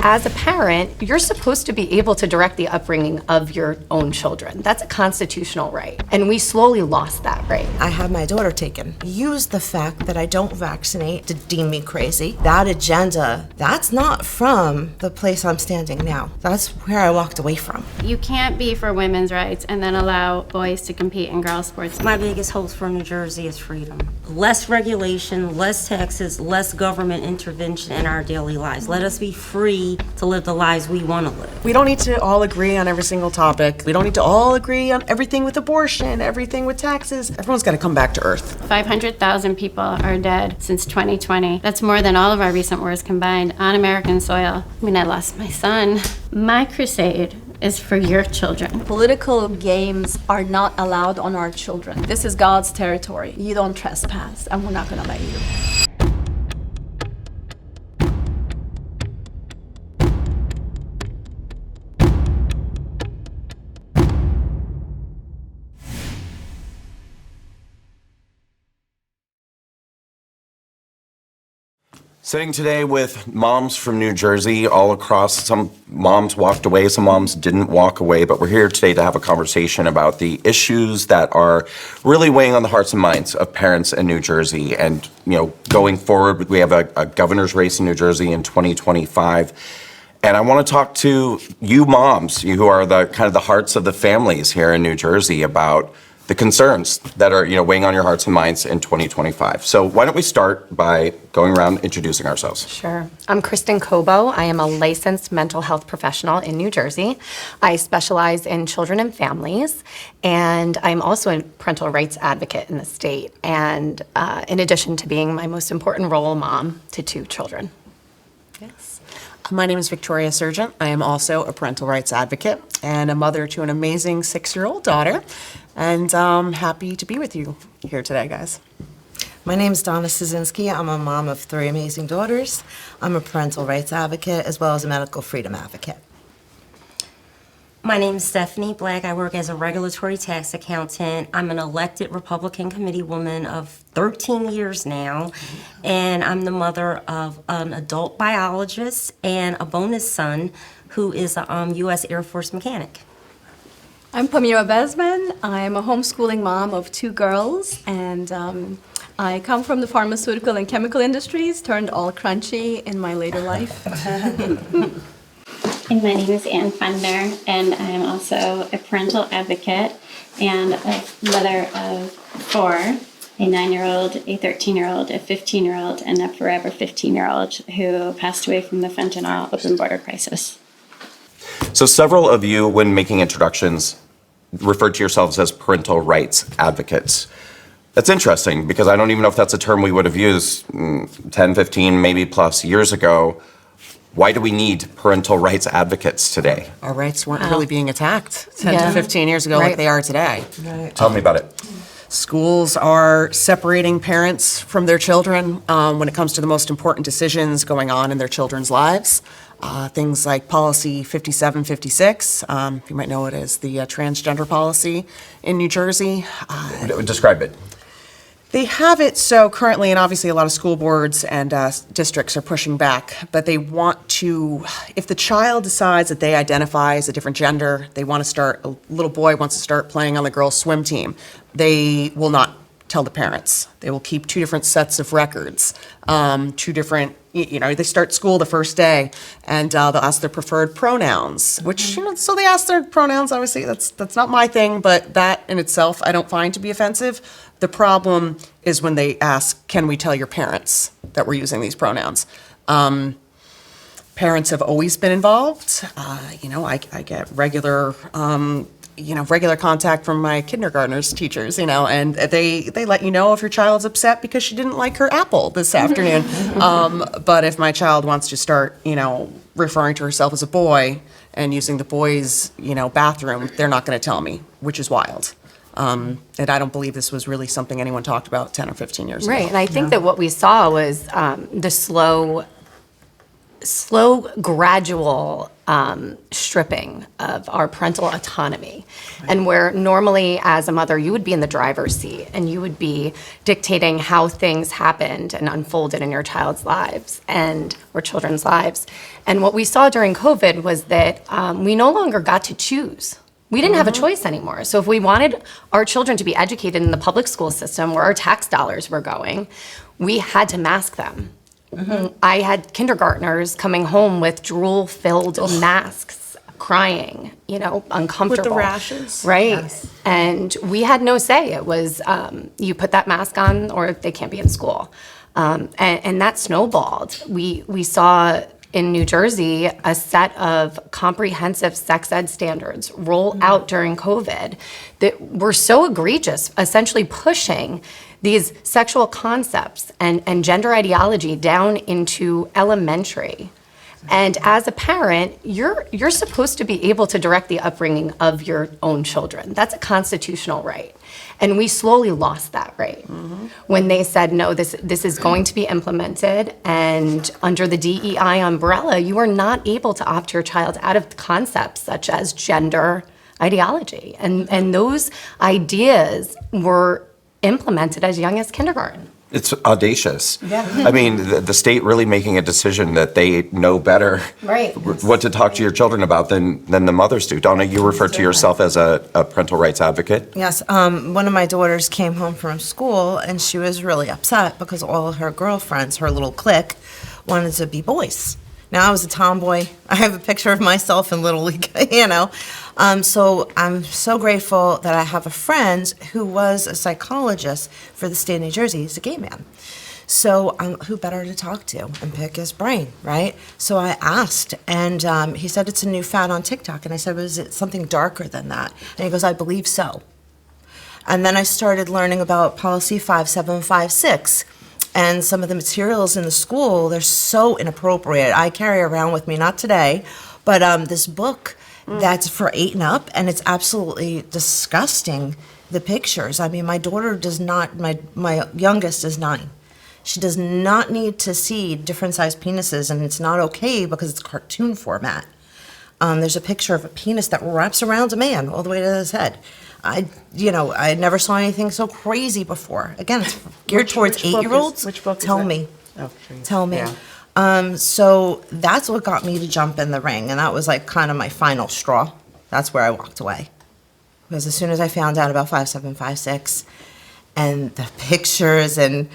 as a parent, you're supposed to be able to direct the upbringing of your own children. That's a constitutional right, and we slowly lost that right. I had my daughter taken. Use the fact that I don't vaccinate to deem me crazy. That agenda, that's not from the place I'm standing now. That's where I walked away from. You can't be for women's rights and then allow boys to compete in girls' sports. My biggest hope for New Jersey is freedom. Less regulation, less taxes, less government intervention in our daily lives. Let us be free to live the lives we want to live. We don't need to all agree on every single topic. We don't need to all agree on everything with abortion, everything with taxes. Everyone's got to come back to earth. 500,000 people are dead since 2020. That's more than all of our recent wars combined on American soil. I mean, I lost my son. My crusade is for your children. Political games are not allowed on our children. This is God's territory. You don't trespass, and we're not going to let you. Sitting today with moms from New Jersey all across. Some moms walked away, some moms didn't walk away, but we're here today to have a conversation about the issues that are really weighing on the hearts and minds of parents in New Jersey. And, going forward, we have a governor's race in New Jersey in 2025. And I want to talk to you moms, you who are the kind of the hearts of the families here in New Jersey, about the concerns that are, weighing on your hearts and minds in 2025. So why don't we start by going around introducing ourselves? Sure. I'm Kristen Cobo. I am a licensed mental health professional in New Jersey. I specialize in children and families, and I'm also a parental rights advocate in the state, and in addition to being my most important role, mom to 2 children. Yes. My name is Victoria Surgent. I am also a parental rights advocate and a mother to an amazing 6-year-old daughter. And I'm happy to be with you here today, guys. My name's Donnas Story. I'm a mom of 3 amazing daughters. I'm a parental rights advocate as well as a medical freedom advocate. My name is Stephanie Black. I work as a regulatory tax accountant. I'm an elected Republican committee woman of 13 years now, and I'm the mother of an adult biologist and a bonus son who is a U.S. Air Force mechanic. I'm Pomeras Story. I'm a homeschooling mom of 2 girls, and I come from the pharmaceutical and chemical industries, turned all crunchy in my later life. And my name is Ann Funder, and I am also a parental advocate and a mother of 4, a 9-year-old, a 13-year-old, a 15-year-old, and a forever 15-year-old who passed away from the fentanyl open border crisis. So several of you, when making introductions, referred to yourselves as parental rights advocates. That's interesting because I don't even know if that's a term we would have used 10, 15, maybe plus years ago. Why do we need parental rights advocates today? Our rights weren't really being attacked 10 to 15 years ago like they are today. Right. Tell me about it. Schools are separating parents from their children when it comes to the most important decisions going on in their children's lives. Things like Policy 5756, you might know it as the transgender policy in New Jersey. Describe it. They have it so currently, and obviously a lot of school boards and districts are pushing back, but they want to, if the child decides that they identify as a different gender, a little boy wants to start playing on the girls' swim team, they will not tell the parents. They will keep 2 different sets of records, 2 different, they start school the first day, and they'll ask their preferred pronouns, which, so they ask their pronouns, obviously, that's not my thing, but that in itself I don't find to be offensive. The problem is when they ask, can we tell your parents that we're using these pronouns? Parents have always been involved. I get regular contact from my kindergartner's teachers, and they let you know if your child's upset because she didn't like her apple this afternoon. But if my child wants to start, referring to herself as a boy and using the boys', bathroom, they're not going to tell me, which is wild. And I don't believe this was really something anyone talked about 10 or 15 years ago. Right, and I think that what we saw was the slow slow, gradual stripping of our parental autonomy. And where normally as a mother, you would be in the driver's seat and you would be dictating how things happened and unfolded in your child's lives or children's lives. And what we saw during COVID was that we no longer got to choose. We didn't have a choice anymore. So if we wanted our children to be educated in the public school system where our tax dollars were going, we had to mask them. I had kindergartners coming home with drool-filled masks, crying, uncomfortable. With the rashes. Right. Yes. And we had no say. It was, you put that mask on or they can't be in school. And that snowballed. We saw in New Jersey a set of comprehensive sex ed standards roll out during COVID that were so egregious, essentially pushing these sexual concepts and gender ideology down into elementary. And as a parent, you're supposed to be able to direct the upbringing of your own children. That's a constitutional right. And we slowly lost that right when they said, no, this is going to be implemented, and under the DEI umbrella, you are not able to opt your child out of concepts such as gender ideology. And those ideas were implemented as young as kindergarten. It's audacious. Yeah. I mean, the state really making a decision that they know better what to talk to your children about than the mothers do. Donna, you refer to yourself as a parental rights advocate. Yes, one of my daughters came home from school and she was really upset because all of her girlfriends, her little clique, wanted to be boys. Now I was a tomboy. I have a picture of myself in Little League, So I'm so grateful that I have a friend who was a psychologist for the state of New Jersey. He's a gay man. So who better to talk to and pick his brain, right? So I asked, and he said it's a new fad on TikTok. And I said, was it something darker than that? And he goes, I believe so. And then I started learning about policy 5756. And some of the materials in the school, they're so inappropriate. I carry around with me, not today, but this book that's for 8 and up, and it's absolutely disgusting, the pictures. I mean, my daughter does not, my youngest is 9. She does not need to see different sized penises, and it's not okay because it's cartoon format. There's a picture of a penis that wraps around a man all the way to his head. I never saw anything so crazy before. Again, it's geared towards 8-year-olds. Which book Tell is that? me. Oh, please. Tell me. Yeah. So that's what got me to jump in the ring, and that was like kind of my final straw. That's where I walked away. Because as soon as I found out about 5756 and the pictures and,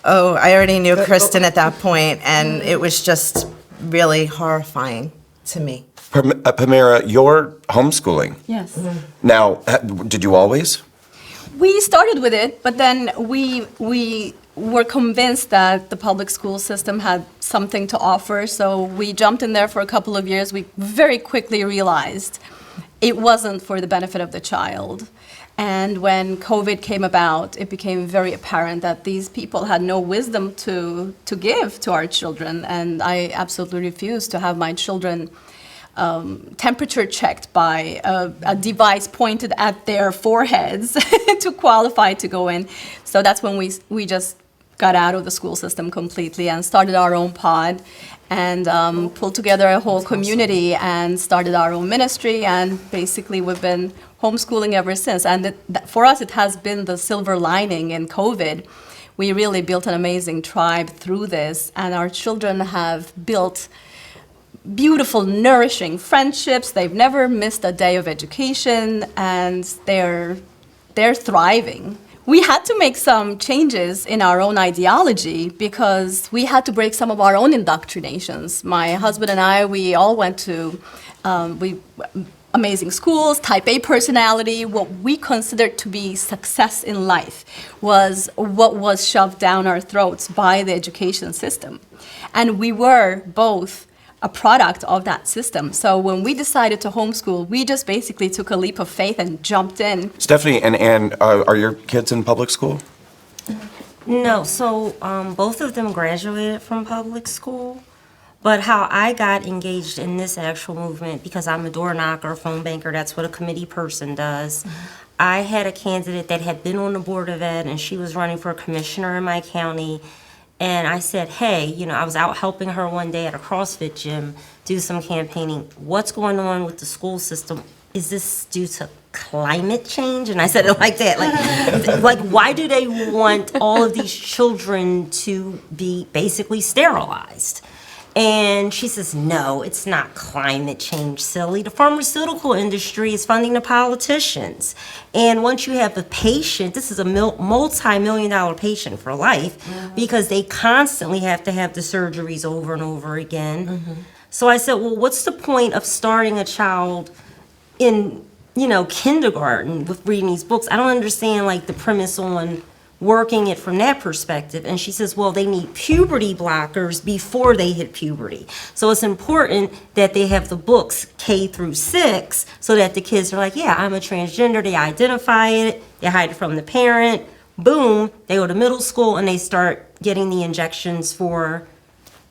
I already knew Kristen at that point, and it was just really horrifying to me. Pomera, you're homeschooling. Yes. Now, did you always? We started with it, but then we were convinced that the public school system had something to offer, so we jumped in there for a couple of years. We very quickly realized it wasn't for the benefit of the child. And when COVID came about, it became very apparent that these people had no wisdom to give to our children, and I absolutely refused to have my children temperature checked by a device pointed at their foreheads to qualify to go in. So that's when we just got out of the school system completely and started our own pod and pulled together a whole community and started our own ministry, and basically we've been homeschooling ever since. And for us, it has been the silver lining in COVID. We really built an amazing tribe through this, and our children have built beautiful, nourishing friendships. They've never missed a day of education, and they're thriving. We had to make some changes in our own ideology because we had to break some of our own indoctrinations. My husband and I, we all went to amazing schools, type A personality. What we considered to be success in life was what was shoved down our throats by the education system. And we were both a product of that system. So when we decided to homeschool, we just basically took a leap of faith and jumped in. Stephanie and Ann, are your kids in public school? No, so both of them graduated from public school. But how I got engaged in this actual movement, because I'm a door knocker, phone banker, that's what a committee person does. I had a candidate that had been on the Board of Ed, and she was running for a commissioner in my county. And I said, hey, I was out helping her one day at a CrossFit gym, do some campaigning. What's going on with the school system? Is this due to climate change? And I said it like that. Like why do they want all of these children to be basically sterilized? And she says, no, it's not climate change, silly. The pharmaceutical industry is funding the politicians. And once you have a patient, this is a multi-million-dollar patient for life, because they constantly have to have the surgeries over and over again. So I said, well, what's the point of starting a child in, kindergarten with reading these books? I don't understand, the premise on working it from that perspective. And she says, well, they need puberty blockers before they hit puberty. So it's important that they have the books K through 6 so that the kids are like, yeah, I'm a transgender. They identify it. They hide it from the parent. Boom, they go to middle school and they start getting the injections for,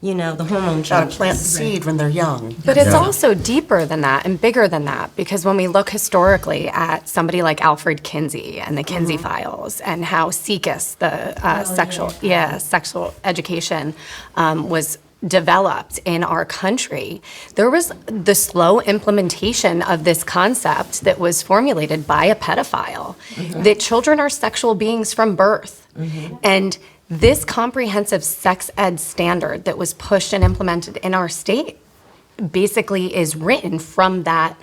the hormone Gotta changes. plant the seed when they're young. But it's also deeper than that and bigger than that, because when we look historically at somebody like Alfred Kinsey and the Kinsey files and how SECUS, the sexual education, was developed in our country, there was the slow implementation of this concept that was formulated by a pedophile, that children are sexual beings from birth. And this comprehensive sex ed standard that was pushed and implemented in our state basically is written from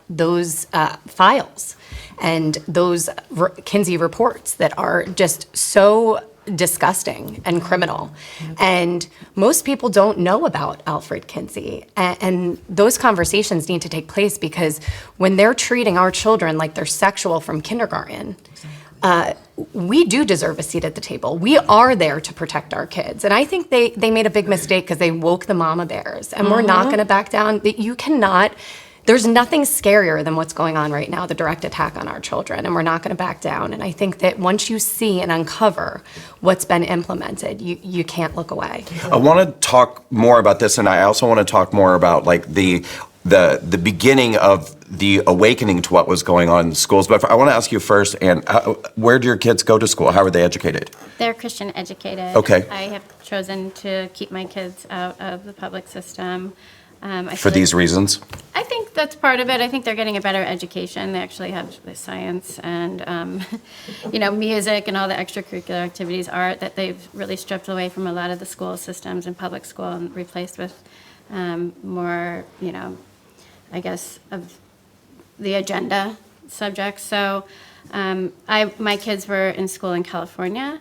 those files and those Kinsey reports that are just so disgusting and criminal. And most people don't know about Alfred Kinsey. And those conversations need to take place, because when they're treating our children like they're sexual from kindergarten, we do deserve a seat at the table. We are there to protect our kids. And I think they made a big mistake because they woke the mama bears. And we're not going to back down. You cannot. There's nothing scarier than what's going on right now, the direct attack on our children, and we're not going to back down. And I think that once you see and uncover what's been implemented, you can't look away. I want to talk more about this, and I also want to talk more about the beginning of the awakening to what was going on in schools. But I want to ask you first, Anne, where do your kids go to school? How are they educated? They're Christian educated. Okay. I have chosen to keep my kids out of the public system. For these reasons? I think that's part of it. I think they're getting a better education. They actually have the science and, music and all the extracurricular activities, art, that they've really stripped away from a lot of the school systems in public school and replaced with more, I guess, of the agenda subjects. So my kids were in school in California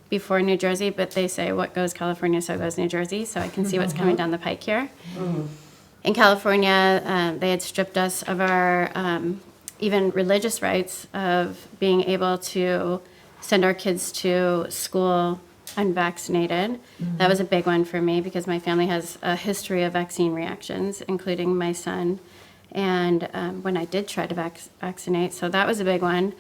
before New Jersey, but they say what goes California, so goes New Jersey. So I can see what's coming down the pike here. In California, they had stripped us of our even religious rights of being able to send our kids to school unvaccinated. That was a big one for me because my family has a history of vaccine reactions, including my son. And when I did try to vaccinate, so that was a big one.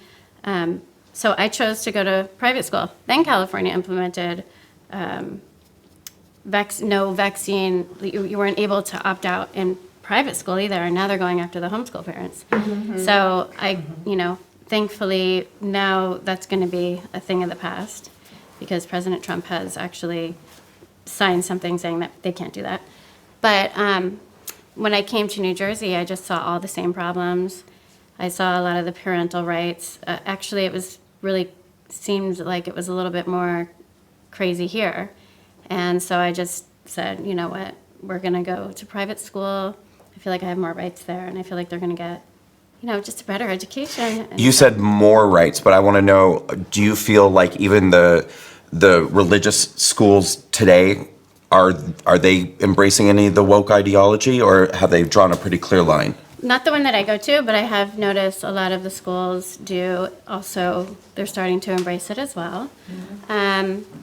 So I chose to go to private school. Then California implemented no vaccine. You weren't able to opt out in private school either, and now they're going after the homeschool parents. So I, thankfully now that's going to be a thing of the past because President Trump has actually signed something saying that they can't do that. But when I came to New Jersey, I just saw all the same problems. I saw a lot of the parental rights. Actually, it was really seemed like it was a little bit more crazy here. And so I just said, you know what, we're going to go to private school. I feel like I have more rights there, and I feel like they're going to get, just a better education. You said more rights, but I want to know, do you feel like even the religious schools today, are they embracing any of the woke ideology, or have they drawn a pretty clear line? Not the one that I go to, but I have noticed a lot of the schools do also, they're starting to embrace it as well.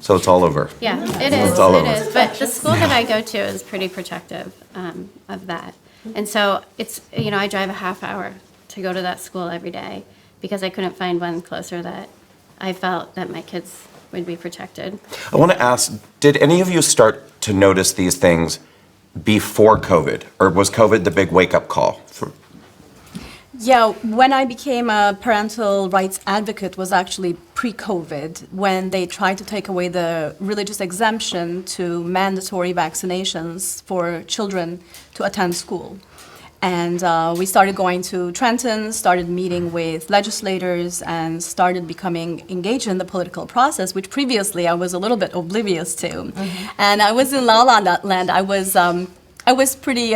So it's all over. Yeah, it is. It's all over. It is. But the school that I go to is pretty protective of that. And so it's, I drive a half hour to go to that school every day because I couldn't find one closer that I felt that my kids would be protected. I want to ask, did any of you start to notice these things before COVID, or was COVID the big wake-up call? Yeah, when I became a parental rights advocate was actually pre-COVID, when they tried to take away the religious exemption to mandatory vaccinations for children to attend school. And we started going to Trenton, started meeting with legislators, and started becoming engaged in the political process, which previously I was a little bit oblivious to. And I was in La La Land. I was pretty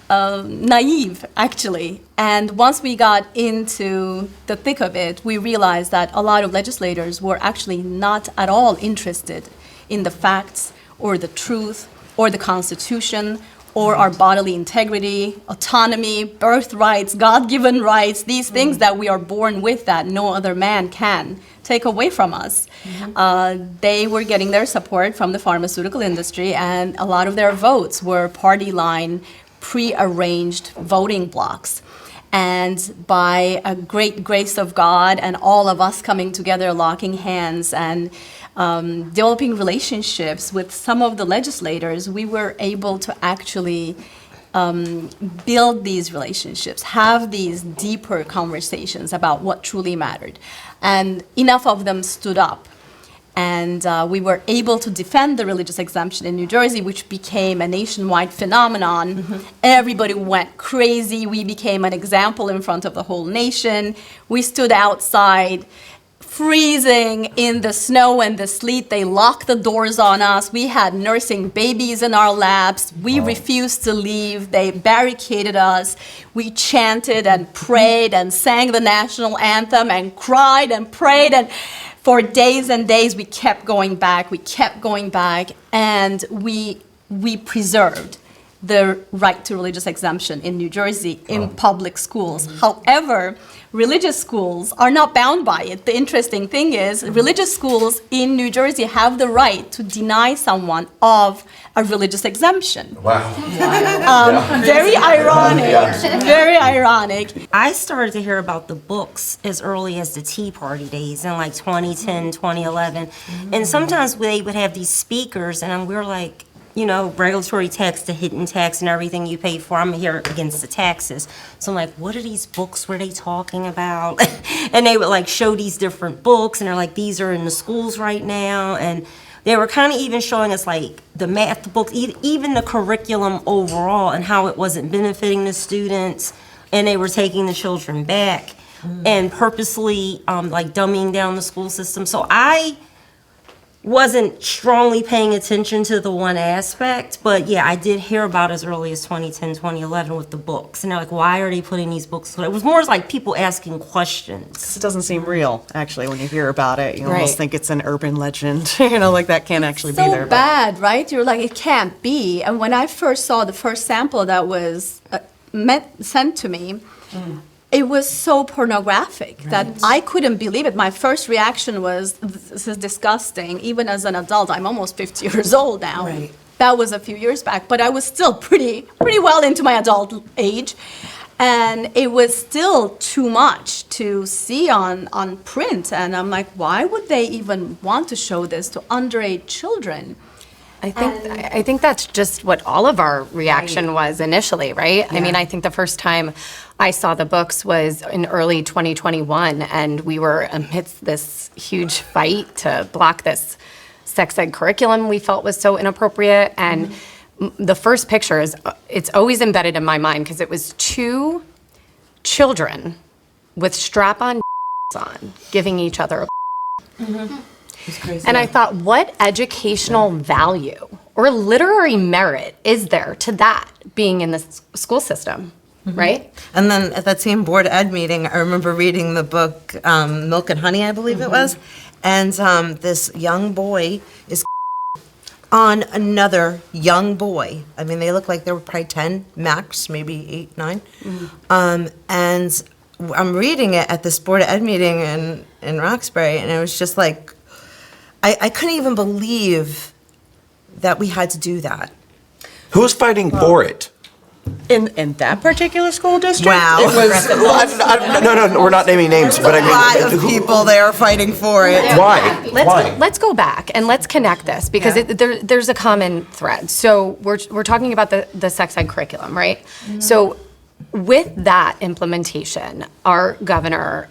naive, actually. And once we got into the thick of it, we realized that a lot of legislators were actually not at all interested in the facts or the truth or the Constitution or our bodily integrity, autonomy, birthrights, God-given rights, these things that we are born with that no other man can take away from us. They were getting their support from the pharmaceutical industry, and a lot of their votes were party line, pre-arranged voting blocks. And by a great grace of God and all of us coming together, locking hands and developing relationships with some of the legislators, we were able to actually build these relationships, have these deeper conversations about what truly mattered. And enough of them stood up. And we were able to defend the religious exemption in New Jersey, which became a nationwide phenomenon. Everybody went crazy. We became an example in front of the whole nation. We stood outside, freezing in the snow and the sleet. They locked the doors on us. We had nursing babies in our laps. We refused to leave. They barricaded us. We chanted and prayed and sang the national anthem and cried and prayed, and for days and days, we kept going back, and we preserved the right to religious exemption in New Jersey in public schools. However, religious schools are not bound by it. The interesting thing is, religious schools in New Jersey have the right to deny someone of a religious exemption. Wow. Very ironic, very ironic. I started to hear about the books as early as the Tea Party days in like 2010, 2011. And sometimes they would have these speakers, and we were like, you know, regulatory tax, the hidden tax and everything you pay for. I'm here against the taxes. So I'm like, what are these books were they talking about? And they would like show these different books, and they're like, these are in the schools right now. And they were kind of even showing us like the math books, even the curriculum overall, and how it wasn't benefiting the students, and they were taking the children back and purposely like dumbing down the school system. So I wasn't strongly paying attention to the one aspect, but yeah, I did hear about as early as 2010, 2011 with the books. And they're like, why are they putting these books? It was more like people asking questions. It doesn't seem real, actually, when you hear about it. You almost Right. think it's an urban legend, you know, like that can't actually be there. So bad, right? You're like, it can't be. And when I first saw the first sample that was sent to me, it was so pornographic that I couldn't believe it. My first reaction was, this is disgusting. Even as an adult, I'm almost 50 years old now. Right. That was a few years back, but I was still pretty well into my adult age. And it was still too much to see on print. And I'm like, why would they even want to show this to underage children? I think that's just what all of our reaction was initially, right? I mean, I think the first time I saw the books was in early 2021, and we were amidst this huge fight to block this sex ed curriculum we felt was so inappropriate. And the first picture it's always embedded in my mind because it was two children with strap-on on giving each other a And I thought, what educational value or literary merit is there to that being in the school system, right? And then at that same board ed meeting, I remember reading the book Milk and Honey, I believe it was, and this young boy is on another young boy. I mean, they look like they were probably 10 max, maybe 8, 9. And I'm reading it at this board ed meeting in Roxbury, and it was just like, I couldn't even believe that we had to do that. Who's fighting for it? In that particular school district? Wow. It was, No, we're not naming names, but I A lot of mean, people there fighting for it. why? Why? Let's go back and let's connect this because there's a common thread. So we're talking about the sex ed curriculum, right? So with that implementation, our governor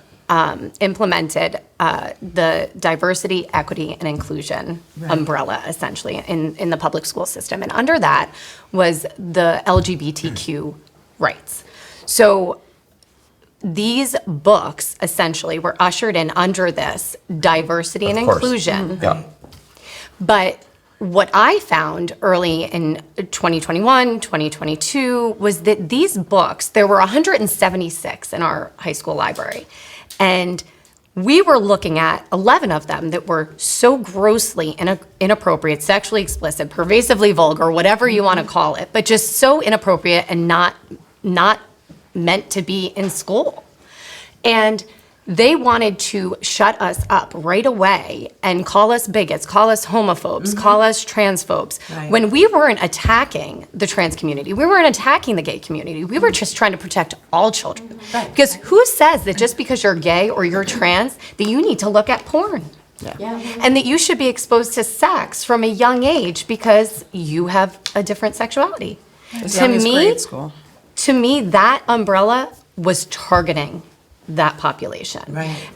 implemented the diversity, equity, and inclusion umbrella, essentially, in the public school system. And under that was the LGBTQ rights. So these books, essentially, were ushered in under this diversity and course. inclusion. Yeah. But what I found early in 2021, 2022, was that these books, there were 176 in our high school library. And we were looking at 11 of them that were so grossly inappropriate, sexually explicit, pervasively vulgar, whatever you want to call it, but just so inappropriate and not meant to be in school. And they wanted to shut us up right away and call us bigots, call us homophobes, call us transphobes, when we weren't attacking the trans community. We weren't attacking the gay community. We were just trying to protect all children. Because who says that just because you're gay or you're trans, that you need to look at porn? And that you should be exposed to sex from a young age because you have a different sexuality. To me, that umbrella was targeting that population.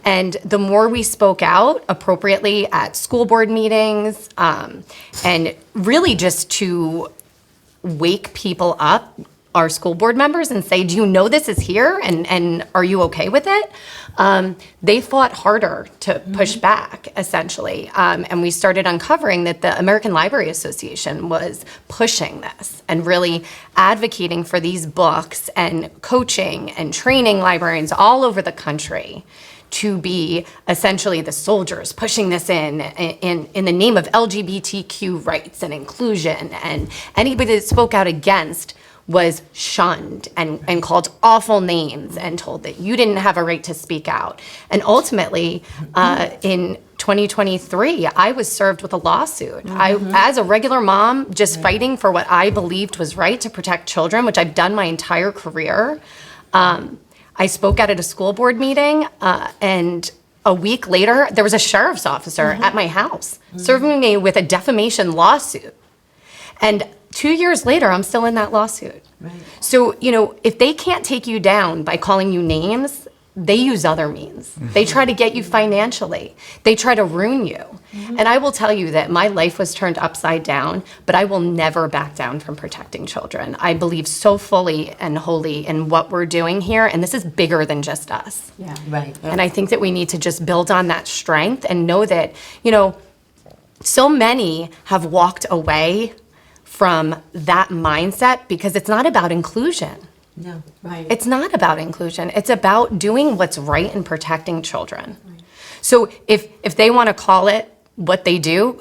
And the more we spoke out appropriately at school board meetings, and really just to wake people up, our school board members, and say, do you know this is here, and are you okay with it? They fought harder to push back, essentially. And we started uncovering that the American Library Association was pushing this and really advocating for these books and coaching and training librarians all over the country to be essentially the soldiers pushing this in the name of LGBTQ rights and inclusion. And anybody that spoke out against was shunned and called awful names and told that you didn't have a right to speak out. And ultimately, in 2023, I was served with a lawsuit. I, as a regular mom, just fighting for what I believed was right to protect children, which I've done my entire career. I spoke out at a school board meeting, and a week later, there was a sheriff's officer at my house serving me with a defamation lawsuit. And 2 years later, I'm still in that lawsuit. So, if they can't take you down by calling you names, they use other means. They try to get you financially. They try to ruin you. And I will tell you that my life was turned upside down, but I will never back down from protecting children. I believe so fully and wholly in what we're doing here, and this is bigger than just us. And I think that we need to just build on that strength and know that, so many have walked away from that mindset because it's not about inclusion. It's not about inclusion. It's about doing what's right and protecting children. So if they want to call it what they do,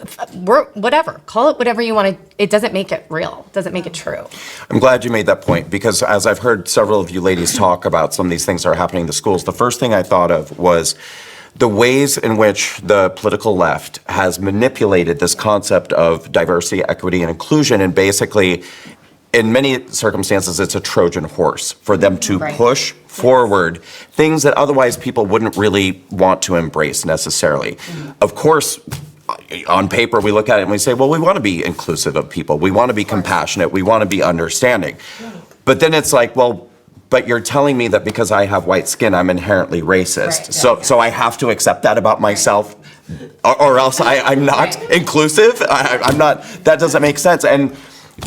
whatever. Call it whatever you want to. It doesn't make it real. It doesn't make it true. I'm glad you made that point because as I've heard several of you ladies talk about some of these things that are happening in the schools, the first thing I thought of was the ways in which the political left has manipulated this concept of diversity, equity, and inclusion, and basically, in many circumstances, it's a Trojan horse for them to push forward things that otherwise people wouldn't really want to embrace necessarily. Of course, on paper, we look at it and we say, well, we want to be inclusive of people. We want to be compassionate. We want to be understanding. But then it's like, well, but you're telling me that because I have white skin, I'm inherently racist. So I have to accept that about myself, or else I'm not inclusive. I'm not. That doesn't make sense. And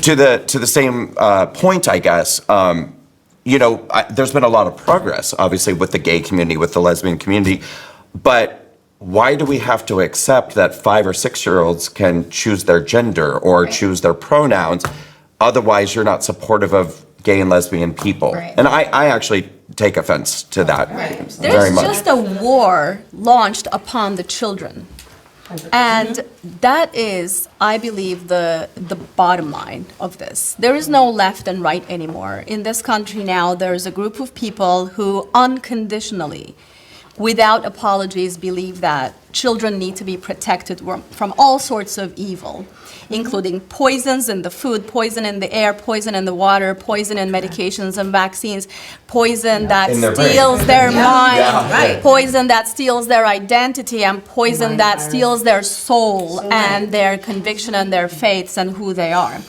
to the same point, I guess. There's been a lot of progress, obviously, with the gay community, with the lesbian community, but why do we have to accept that 5 or 6-year-olds can choose their gender or choose their pronouns? Otherwise, you're not supportive of gay and lesbian people. And I actually take offense to that very much. There's just a war launched upon the children. And that is, I believe, the bottom line of this. There is no left and right anymore. In this country now, there is a group of people who unconditionally, without apologies, believe that children need to be protected from all sorts of evil, including poisons in the food, poison in the air, poison in the water, poison in medications and vaccines, poison that steals their mind, poison that steals their identity, and poison that steals their soul and their conviction and their faiths and who they are.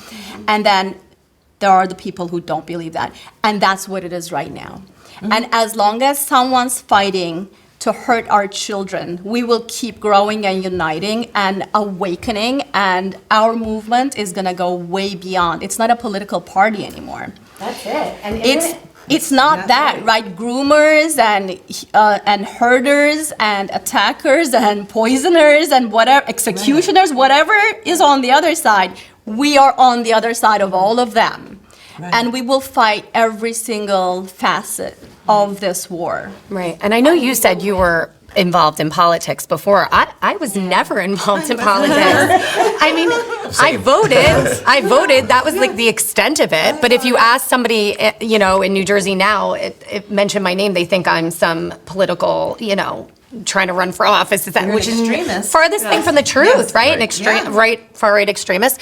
And then there are the people who don't believe that. And that's what it is right now. And as long as someone's fighting to hurt our children, we will keep growing and uniting and awakening, and our movement is gonna go way beyond. It's not a political party anymore. That's it. And It's not that, right? Groomers and herders and attackers and poisoners and whatever, executioners, whatever is on the other side, we are on the other side of all of them. And we will fight every single facet of this war. Right. And I know you said you were involved in politics before. I was never involved in politics. I mean, I voted. That was like the extent of it. But if you ask somebody, you know, in New Jersey now, it mentioned my name, they think I'm some political, you know, trying to run for office, which is extremist. farthest thing from the truth, right? An far-right extremist.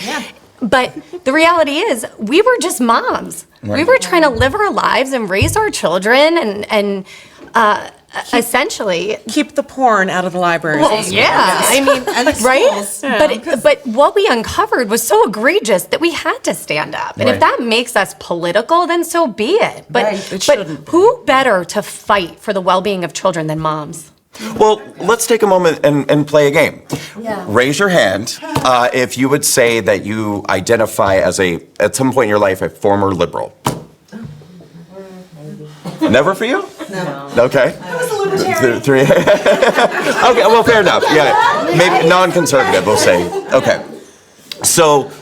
But the reality is, we were just moms. Right. We were trying to live our lives and raise our children and essentially. Keep the porn out of the libraries. Well, yeah, I mean, right? But what we uncovered was so egregious that we had to stand up. And if Right. that makes us political, then so be it. But, It but shouldn't. who better to fight for the well-being of children than moms? Well, let's take a moment and play a game. Raise your hand if you would say that you identify as at some point in your life, a former liberal. Never for you? No. Okay. I was a libertarian. Three. Okay, well, fair enough. Yeah, maybe non-conservative, we'll say. Okay. So,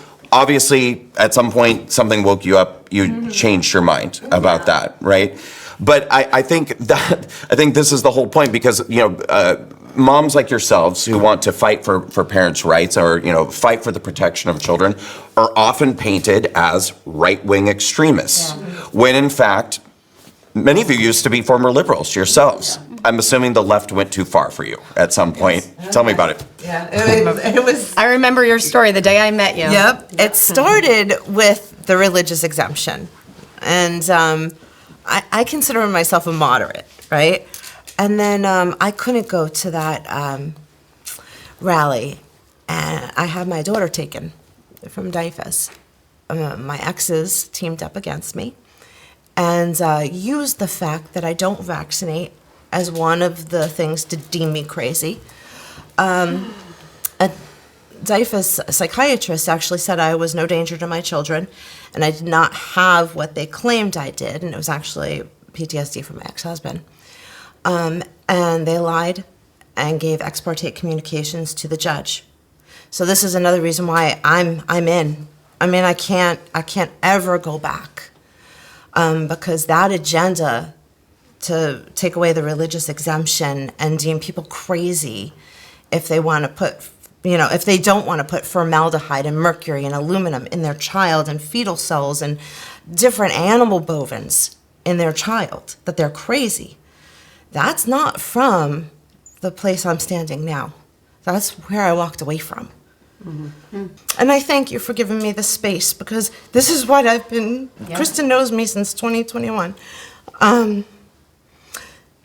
obviously, at some point, something woke you up. You changed your mind about that, right? But I think this is the whole point, because, you know, moms like yourselves who want to fight for parents' rights, or, you know, fight for the protection of children, are often painted as right-wing extremists, when in fact, many of you used to be former liberals yourselves. I'm assuming the left went too far for you at some point. Tell me about it. Yeah, it was. I remember your story the day I met you. Yep. It started with the religious exemption. And I consider myself a moderate, right? And then I couldn't go to that rally. And I had my daughter taken from DIFAS. My exes teamed up against me and used the fact that I don't vaccinate as one of the things to deem me crazy. A DIFAS psychiatrist actually said I was no danger to my children, and I did not have what they claimed I did, and it was actually PTSD from my ex-husband. And they lied and gave ex parte communications to the judge. So this is another reason why I'm in. I mean, I can't ever go back, because that agenda to take away the religious exemption and deem people crazy if they want to put, you know, if they don't want to put formaldehyde and mercury and aluminum in their child and fetal cells and different animal bovins in their child, that they're crazy. That's not from the place I'm standing now. That's where I walked away from. Mm-hmm. And I thank you for giving me the space, because this is what I've been, Kristen knows me since 2021.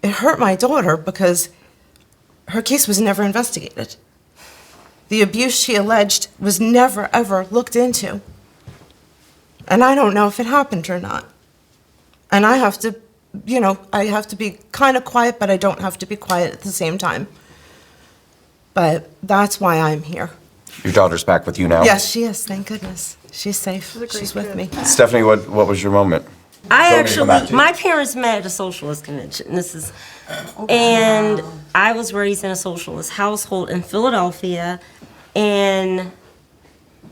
It hurt my daughter because her case was never investigated. The abuse she alleged was never, ever looked into. And I don't know if it happened or not. And I have to, you know, I have to be kind of quiet, but I don't have to be quiet at the same time. But that's why I'm here. Your daughter's back with you now? Yes, she is, thank goodness. She's safe, she's with me. Stephanie, what was your moment? My parents met at a socialist convention. And I was raised in a socialist household in Philadelphia, and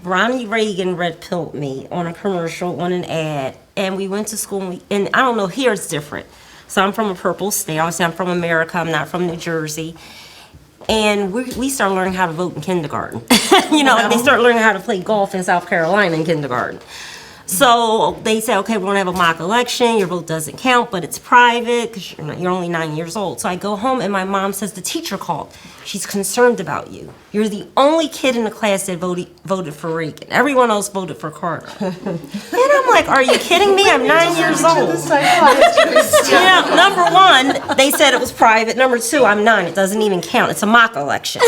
Ronnie Reagan red-pilled me on a commercial, on an ad, and we went to school, and I don't know, here it's different. So I'm from a purple state. Obviously, I'm from America. I'm not from New Jersey. And we started learning how to vote in kindergarten. You know, they started learning how to play golf in South Carolina in kindergarten. So they said, okay, we're gonna have a mock election. Your vote doesn't count, but it's private because you're only 9 years old. So I go home and my mom says, the teacher called. She's concerned about you. You're the only kid in the class that voted for Reagan. Everyone else voted for Carter. And I'm like, are you kidding me? I'm 9 years old. Yeah, number one, they said it was private. Number two, I'm 9. It doesn't even count. It's a mock election.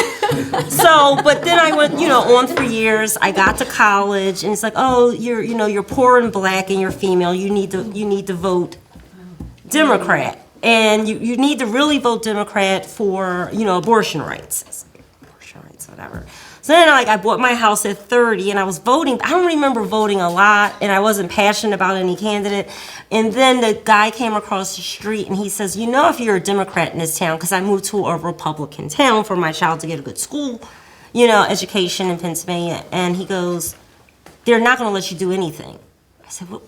So, but then I went, on for years. I got to college, and it's like, oh, you're poor and black and you're female, you need to vote Democrat. And you need to really vote Democrat for, abortion rights. Abortion rights, whatever. So then, I bought my house at 30, and I was voting. I don't remember voting a lot, and I wasn't passionate about any candidate. And then the guy came across the street, and he says, if you're a Democrat in this town, because I moved to a Republican town for my child to get a good school, education in Pennsylvania. And he goes, they're not going to let you do anything. I said, well,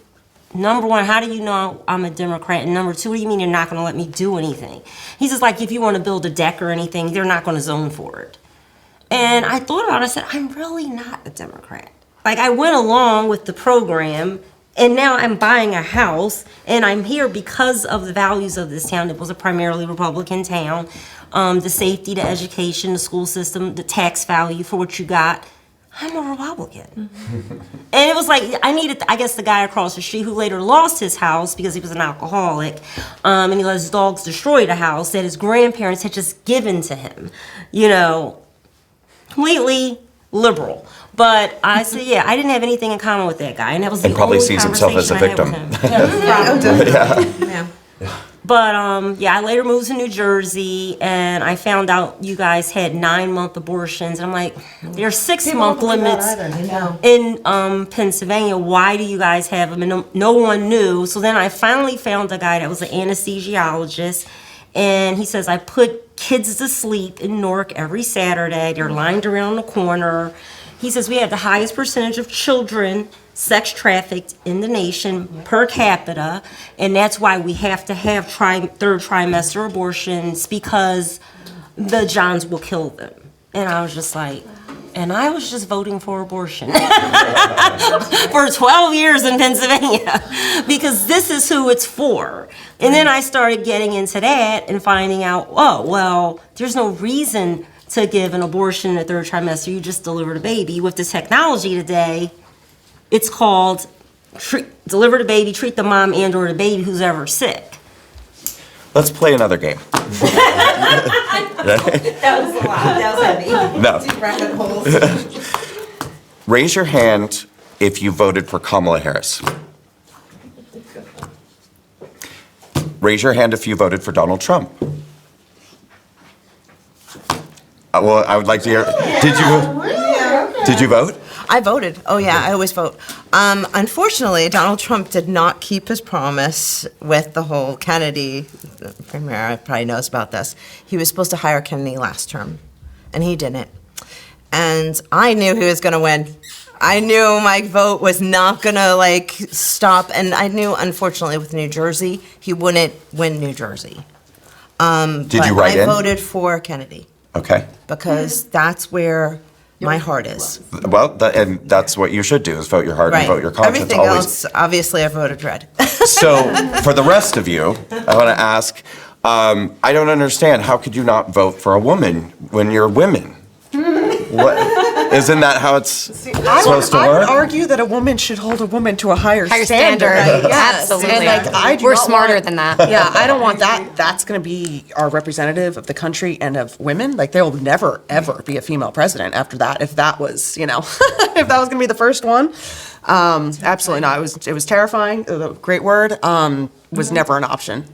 number one, how do you know I'm a Democrat? And number two, what do you mean you're not going to let me do anything? He says, if you want to build a deck or anything, they're not going to zone for it. And I thought about it, I said, I'm really not a Democrat. I went along with the program, and now I'm buying a house, and I'm here because of the values of this town. It was a primarily Republican town. The safety, the education, the school system, the tax value for what you got. I'm a Republican. And it was I needed, the guy across the street who later lost his house because he was an alcoholic, and he let his dogs destroy the house that his grandparents had just given to him, completely liberal. But I said, I didn't have anything in common with that guy, and that was the And probably only sees himself as a conversation I had with him. Yeah. But I later moved to New Jersey, and I found out you guys had 9-month abortions. And I'm like, there are 6-month limits in Pennsylvania. Why do you guys have them? And no one knew. So then I finally found a guy that was an anesthesiologist, and he says, I put kids to sleep in Newark every Saturday. They're lined around the corner. He says, we have the highest percentage of children sex trafficked in the nation per capita, and that's why we have to have third trimester abortions, because the Johns will kill them. And I was just and I was just voting for abortion for 12 years in Pennsylvania, because this is who it's for. And then I started getting into that and finding out, there's no reason to give an abortion in the third trimester. You just delivered a baby. With the technology today, it's called deliver the baby, treat the mom and or the baby who's ever sick. Let's play another game. That was a lot. That was heavy. No. Raise your hand if you voted for Kamala Harris. Raise your hand if you voted for Donald Trump. Well, I would like to hear. Did you vote? I voted. Oh yeah, I always vote. Unfortunately, Donald Trump did not keep his promise with the whole Kennedy. The premier probably knows about this. He was supposed to hire Kennedy last term, and he didn't. And I knew he was going to win. I knew my vote was not going to stop, and I knew, unfortunately, with New Jersey, he wouldn't win New Jersey. Did you write in? I voted for Kennedy. Okay. Because that's where my heart is. Well, and that's what you should do, is vote your heart and vote your conscience. Everything else, obviously, I voted red. So, for the rest of you, I want to ask, I don't understand, how could you not vote for a woman when you're women? Isn't that how it's supposed to I work? would argue that a woman should hold a woman to a higher standard. Yes. Absolutely. And We're smarter than that. Yeah, I don't want that. That's going to be our representative of the country and of women. There will never, ever be a female president after that. If that was, if that was going to be the first one. Absolutely not. It was terrifying. A great word. Was never an option.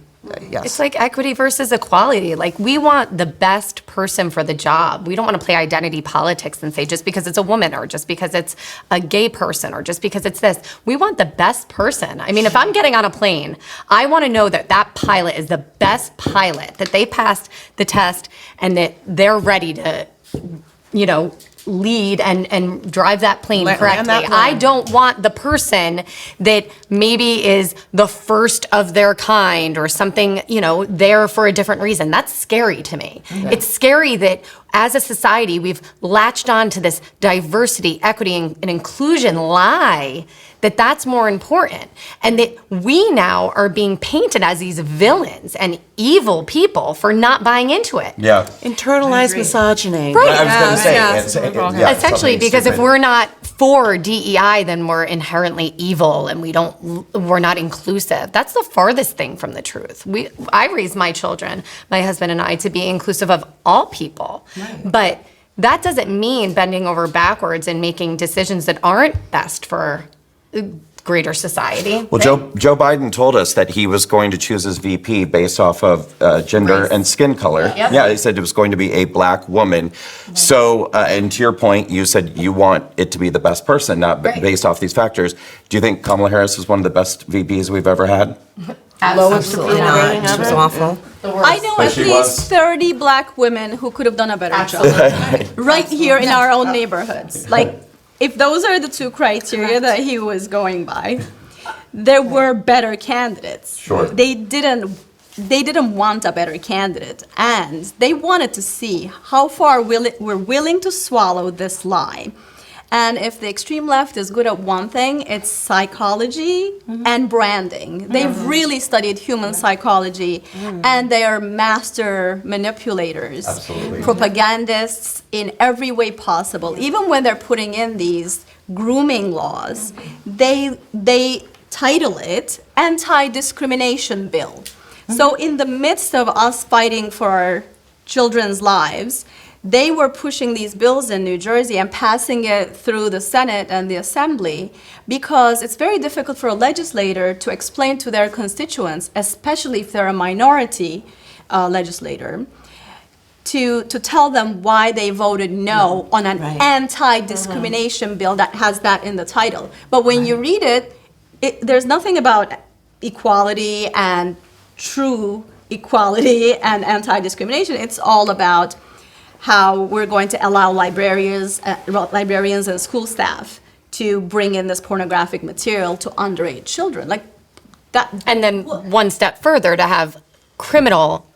Yes. It's like equity versus equality. We want the best person for the job. We don't want to play identity politics and say just because it's a woman or just because it's a gay person or just because it's this. We want the best person. I mean, if I'm getting on a plane, I want to know that that pilot is the best pilot, that they passed the test and that they're ready to, lead and drive that plane correctly. I don't want the person that maybe is the first of their kind or something, there for a different reason. That's scary to me. Okay. It's scary that as a society, we've latched on to this diversity, equity, and inclusion lie that's more important. And that we now are being painted as these villains and evil people for not buying into it. Yeah. Internalized misogyny. Right. I was going to say, essentially, because if we're not for DEI, then we're inherently evil and we're not inclusive. That's the farthest thing from the truth. I raised my children, my husband and I, to be inclusive of all people. Right. But that doesn't mean bending over backwards and making decisions that aren't best for greater society. Well, Joe Biden told us that he was going to choose his VP based off of gender and skin color. Yep. Yeah, he said it was going to be a black woman. So, and to your point, you said you want it to be the best person, not based off these factors. Do you think Kamala Harris is one of the best VPs we've ever had? Absolutely not. She was awful. I know But at she least was. 30 black women who could have done a better job. Right here in our own neighborhoods. Like, if those are the two criteria that he was going by, there were better candidates. Sure. They didn't want a better candidate, and they wanted to see how far we're willing to swallow this lie. And if the extreme left is good at one thing, it's psychology and branding. They've really studied human psychology, and they are master manipulators, propagandists in every way possible. Even when they're putting in these grooming laws, they title it anti-discrimination bill. So in the midst of us fighting for our children's lives, they were pushing these bills in New Jersey and passing it through the Senate and the Assembly because it's very difficult for a legislator to explain to their constituents, especially if they're a minority legislator, to tell them why they voted no on an anti-discrimination bill that has that in the title. But when you read it, there's nothing about equality and true equality and anti-discrimination. It's all about how we're going to allow librarians and school staff to bring in this pornographic material to underage children. Like that. And then one step further to have criminal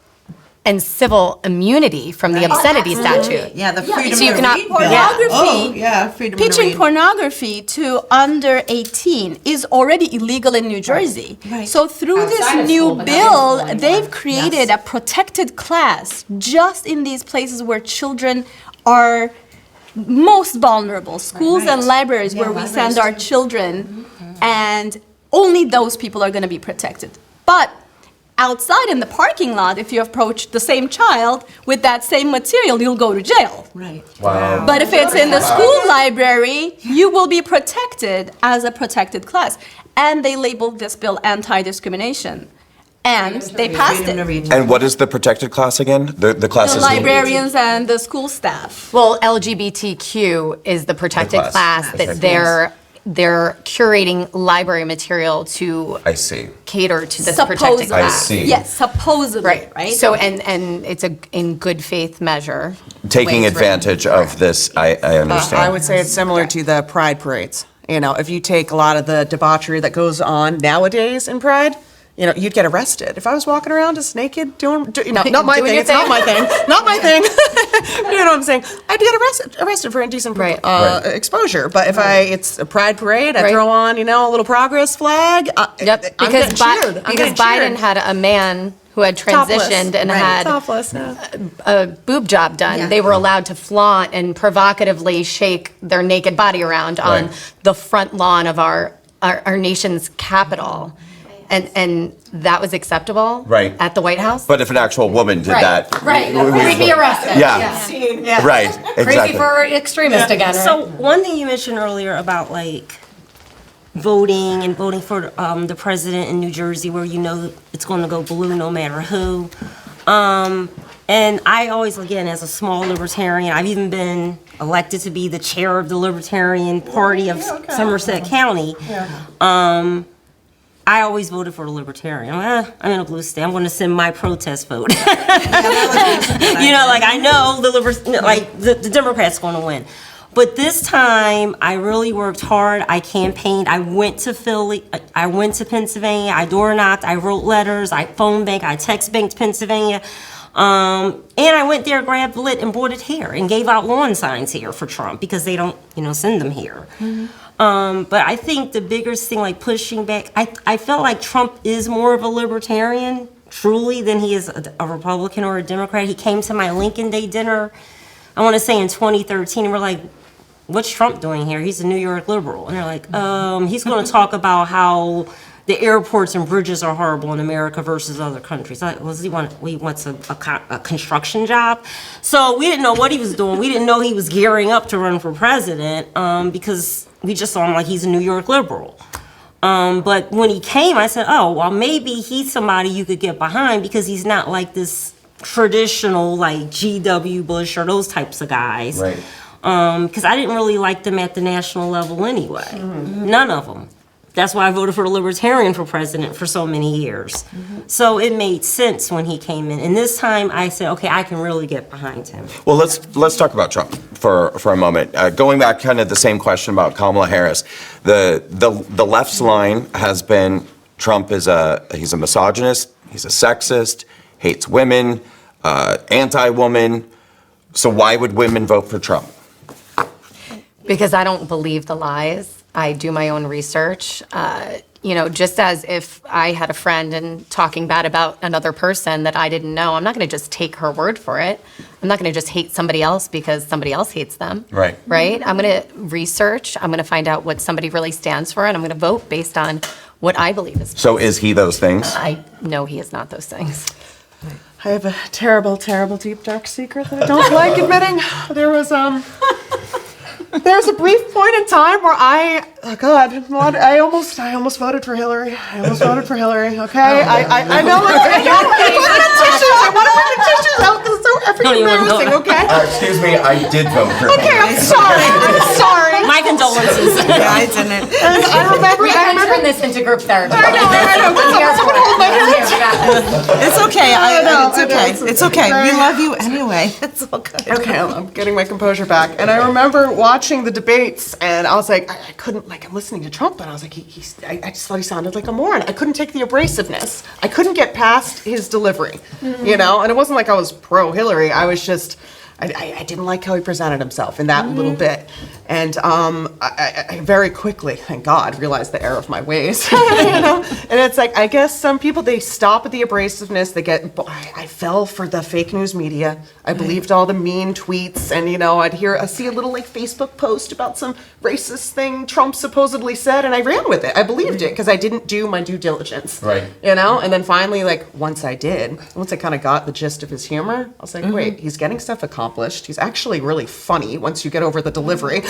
and civil immunity from the obscenity statute. Yeah, the freedom So you to cannot- read Pornography. Oh, yeah, freedom to Pitching read. pornography to under 18 is already illegal in New Jersey. Right. So through Outside this of new school, but not in bill, school anymore. they've created a protected class just in these places where children are most vulnerable, schools and libraries where we send our children, and only those people are going to be protected. But outside in the parking lot, if you approach the same child with that same material, you'll go to jail. Right. Wow. But if it's in the school library, you will be protected as a protected class. And they labeled this bill anti-discrimination. And they passed Freedom to it. read. And what is the protected class again? The class The is librarians and the school staff. Well, LGBTQ is the protected class. class Okay. that they're curating library material to I see. cater to this protected Supposedly. class. I see. Yes, supposedly, right? So, and it's a in good faith measure. Taking way it's written. advantage of this, I understand. I would say it's similar to the pride parades. You know, if you take a lot of the debauchery that goes on nowadays in pride, you know, you'd get arrested. If I was walking around just naked, not my Doing thing, your it's not thing. my thing, not my thing. You know what I'm saying? I'd get arrested for indecent Right. Right. exposure. But if it's a pride parade, I Right. throw on, a little progress flag. Yep, I'm because getting cheered. I'm because getting Biden cheered. had a man who had Topless. transitioned and Right. had Topless, yeah. a boob job done. Yeah. They were allowed to flaunt and provocatively shake their naked body around on Right. the front lawn of our nation's capital. And that was acceptable Right. at the White House? But if an actual woman did that. Right, we- we'd be arrested. Yeah. Right, Crazy exactly. for extremist again, right? So one thing you mentioned earlier about like voting and voting for the president in New Jersey, where it's going to go blue no matter who. And I always, again, as a small libertarian, I've even been elected to be the chair of the Libertarian Party of Somerset County. I always voted for the Libertarian. I'm in a blue state. I'm going to send my protest vote. Like I know the Democrats going to win. But this time, I really worked hard. I campaigned. I went to Philly. I went to Pennsylvania. I door knocked. I wrote letters. I phone banked. I text banked Pennsylvania. And I went there, grabbed lit embroidered hair, and gave out lawn signs here for Trump because they don't, send them here. But I think the biggest thing, like pushing back, I felt like Trump is more of a libertarian, truly, than he is a Republican or a Democrat. He came to my Lincoln Day dinner, I want to say in 2013, and we're like, what's Trump doing here? He's a New York liberal. And they're like, he's going to talk about how the airports and bridges are horrible in America versus other countries. Like, he wants a construction job. So we didn't know what he was doing. We didn't know he was gearing up to run for president because we just saw him like he's a New York liberal. But when he came, I said, oh, well, maybe he's somebody you could get behind because he's not like this traditional, like G.W. Bush or those types of guys. Right. Because I didn't really like them at the national level anyway. None of them. That's why I voted for a libertarian for president for so many years. So it made sense when he came in. And this time I said, okay, I can really get behind him. Well, let's talk about Trump for a moment. Going back, kind of the same question about Kamala Harris. The left's line has been Trump is he's a misogynist, he's a sexist, hates women, anti-woman. So why would women vote for Trump? Because I don't believe the lies. I do my own research. Just as if I had a friend and talking bad about another person that I didn't know, I'm not going to just take her word for it. I'm not going to just hate somebody else because somebody else hates them. Right. Right? I'm going to research. I'm going to find out what somebody really stands for, and I'm going to vote based on what I believe is. So is he those things? I know he is not those things. I have a terrible, terrible, deep, dark secret that I don't like admitting. There's a brief point in time where I almost voted for Hillary. I almost voted for Hillary. Okay, I know. I want to bring the tissues out because it's so effing embarrassing. Okay. Excuse me, I did vote for him. Okay, I'm sorry. I'm sorry. My condolences. Yeah, I didn't. And I remember. turn this into group therapy. I know. Someone hold my hand. It's okay. It's okay. know. It's okay. We love you anyway. It's all good. Okay, I'm getting my composure back. And I remember watching the debates, and I was like, I couldn't, like, I'm listening to Trump, and I was like, I just thought he sounded like a moron. I couldn't take the abrasiveness. I couldn't get past his delivery, And it wasn't like I was pro-Hillary. I was just, I didn't like how he presented himself in that little bit. And I very quickly, thank God, realized the error of my ways, And it's like, I guess some people, they stop at the abrasiveness. I fell for the fake news media. I believed all the mean tweets, and I'd see a little like Facebook post about some racist thing Trump supposedly said, and I ran with it. I believed it because I didn't do my due diligence. Right. And then finally, like once I kind of got the gist of his humor, I was like, wait, he's getting stuff accomplished. He's actually really funny once you get over the delivery.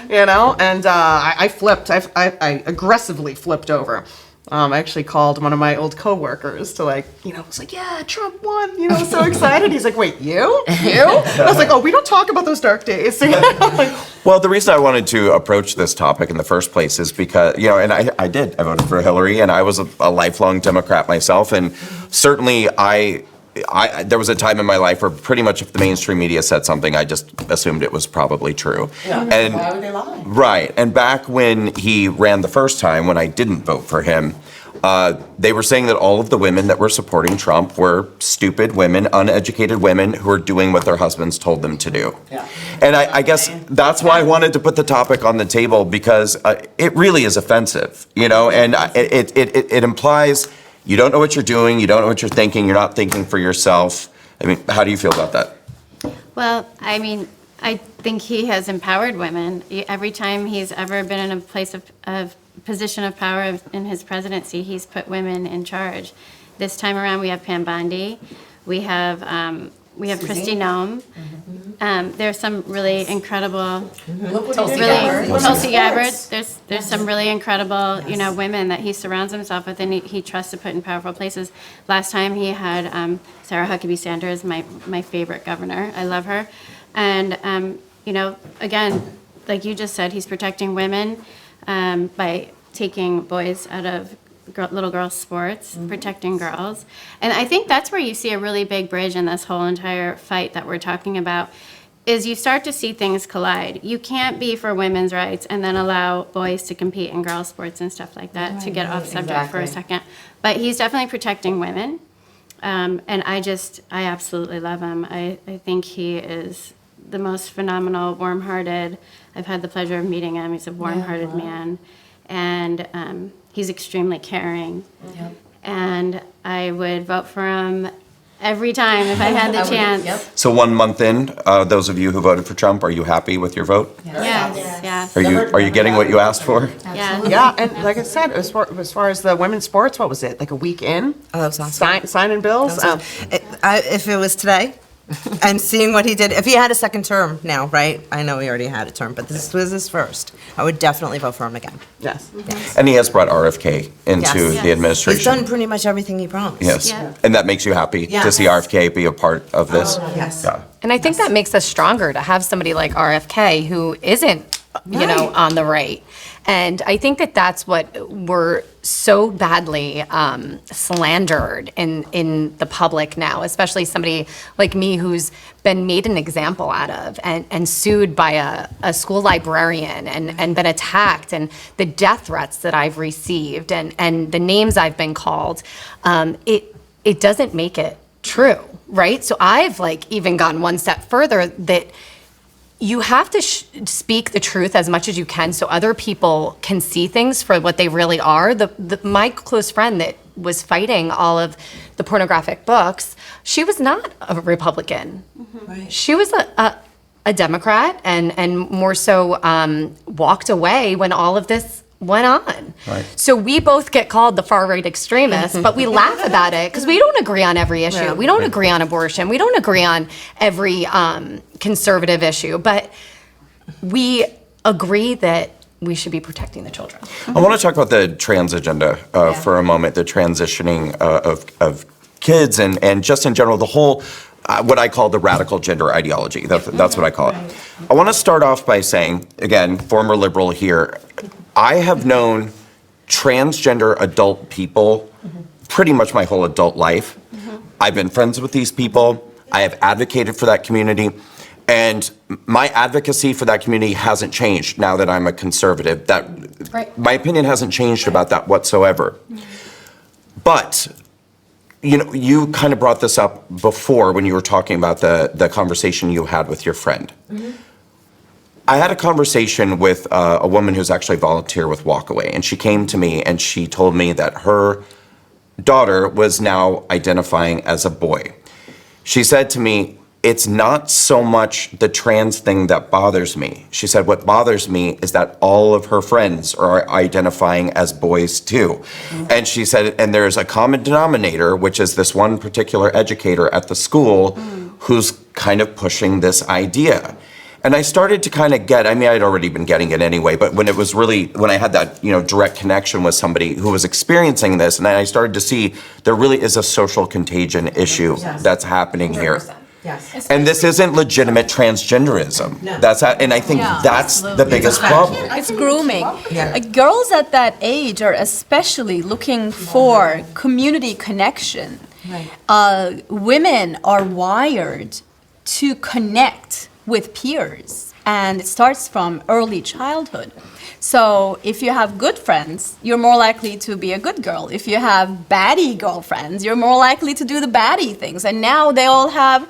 And I flipped. I aggressively flipped over. I actually called one of my old coworkers to was like, yeah, Trump won, so excited. He's like, wait, you? I was like, oh, we don't talk about those dark days. Well, the reason I wanted to approach this topic in the first place is because, and I voted for Hillary, and I was a lifelong Democrat myself, and certainly there was a time in my life where pretty much if the mainstream media said something, I just assumed it was probably true. Yeah. And why would they lie? Right. And back when he ran the first time, when I didn't vote for him, they were saying that all of the women that were supporting Trump were stupid women, uneducated women who were doing what their husbands told them to do. Yeah. And I guess that's why I wanted to put the topic on the table, because it really is offensive, and it implies you don't know what you're doing, you don't know what you're thinking, you're not thinking for yourself. I mean, how do you feel about that? Well, I mean, I think he has empowered women. Every time he's ever been in a place of position of power in his presidency, he's put women in charge. This time around, we have Pam Bondi, we have Kristi Noem. There's some really incredible, Tulsi Gabbard. There's some really incredible, women that he surrounds himself with, and he trusts to put in powerful places. Last time he had Sarah Huckabee Sanders, my favorite governor. I love her, and again, like you just said, he's protecting women by taking boys out of little girls' sports, protecting girls. And I think that's where you see a really big bridge in this whole entire fight that we're talking about, is you start to see things collide. You can't be for women's rights and then allow boys to compete in girls' sports and stuff like that, to get off subject for a second. But he's definitely protecting women. And I absolutely love him. I think he is the most phenomenal, warm-hearted. I've had the pleasure of meeting him. He's a warm-hearted man. And he's extremely caring. Yep. And I would vote for him every time if I had the chance. Yep. So 1 month in, those of you who voted for Trump, are you happy with your vote? Yes. Are you getting what you asked for? Yeah. Yeah, and like I said, as far as the women's sports, what was it, like a week in? Oh, that was awesome. Signing bills? If it was today, And seeing what he did, if he had a second term now, right? I know he already had a term, but this was his first. I would definitely vote for him again. Yes. And he has brought RFK into Yes. the administration. He's done pretty much everything he promised. Yes, Yeah. and that makes you happy to see Yes. RFK be a part of this? Yes. Yeah. And I think that makes us stronger to have somebody like RFK who isn't, on the right. And I think that that's what we're so badly slandered in the public now, especially somebody like me who's been made an example out of and sued by a school librarian and been attacked, and the death threats that I've received and the names I've been called, it doesn't make it true, right? So I've even gone one step further that you have to speak the truth as much as you can so other people can see things for what they really are. My close friend that was fighting all of the pornographic books, she was not a Republican. Right. She was a Democrat and more so walked away when all of this went on. Right. So we both get called the far-right extremists, but we laugh about it because we don't agree on every issue. Yeah. We don't agree on abortion. We don't agree on every conservative issue, but we agree that we should be protecting the children. I want to talk about the trans agenda for a moment, the transitioning of kids and just in general, the whole, what I call the radical gender ideology. That's what I call it. I want to start off by saying, again, former liberal here, I have known transgender adult people pretty much my whole adult life. I've been friends with these people. I have advocated for that community. And my advocacy for that community hasn't changed now that I'm a conservative. My opinion hasn't changed about that whatsoever. But, you kind of brought this up before when you were talking about the conversation you had with your friend. I had a conversation with a woman who's actually a volunteer with WalkAway, and she came to me and she told me that her daughter was now identifying as a boy. She said to me, it's not so much the trans thing that bothers me. She said, what bothers me is that all of her friends are identifying as boys too. And she said, and there's a common denominator, which is this one particular educator at the school who's kind of pushing this idea. And I started to kind of get, I'd already been getting it anyway, but when I had that, direct connection with somebody who was experiencing this, and I started to see there really is a social contagion issue that's happening here. Yes. And this isn't legitimate transgenderism. No. And I think that's the biggest problem. It's grooming. Yeah. Girls at that age are especially looking for community connection. Right. Women are wired to connect with peers, and it starts from early childhood. So if you have good friends, you're more likely to be a good girl. If you have baddie girlfriends, you're more likely to do the baddie things. And now they all have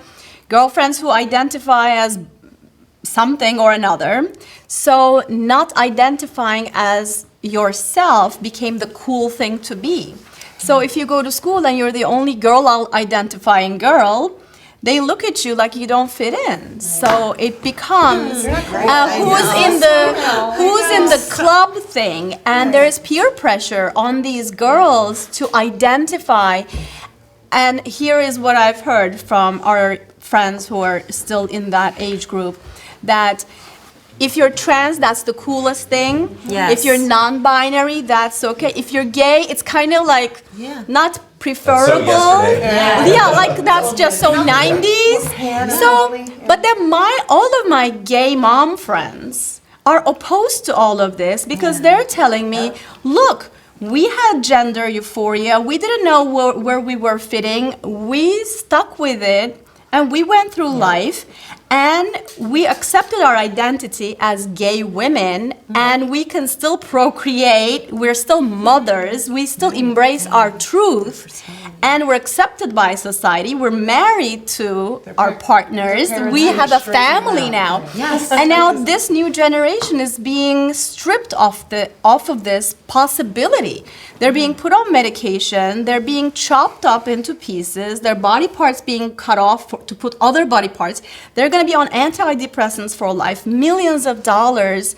girlfriends who identify as something or another. So not identifying as yourself became the cool thing to be. So if you go to school and you're the only girl identifying girl, they look at you like you don't fit in. So it becomes who's in the club thing, and there's peer pressure on these girls to identify. And here is what I've heard from our friends who are still in that age group, that if you're trans, that's the coolest thing. Yes. If you're non-binary, that's okay. If you're gay, it's kind of like not preferable. That's just so 90s. So, but then all of my gay mom friends are opposed to all of this because they're telling me, look, we had gender euphoria. We didn't know where we were fitting. We stuck with it and we went through life. And we accepted our identity as gay women, and we can still procreate. We're still mothers. We still embrace our truth, and we're accepted by society. We're married to our partners. We have a family now. Yes. And now this new generation is being stripped off of this possibility. They're being put on medication. They're being chopped up into pieces. Their body parts being cut off to put other body parts. They're going to be on antidepressants for life, millions of dollars,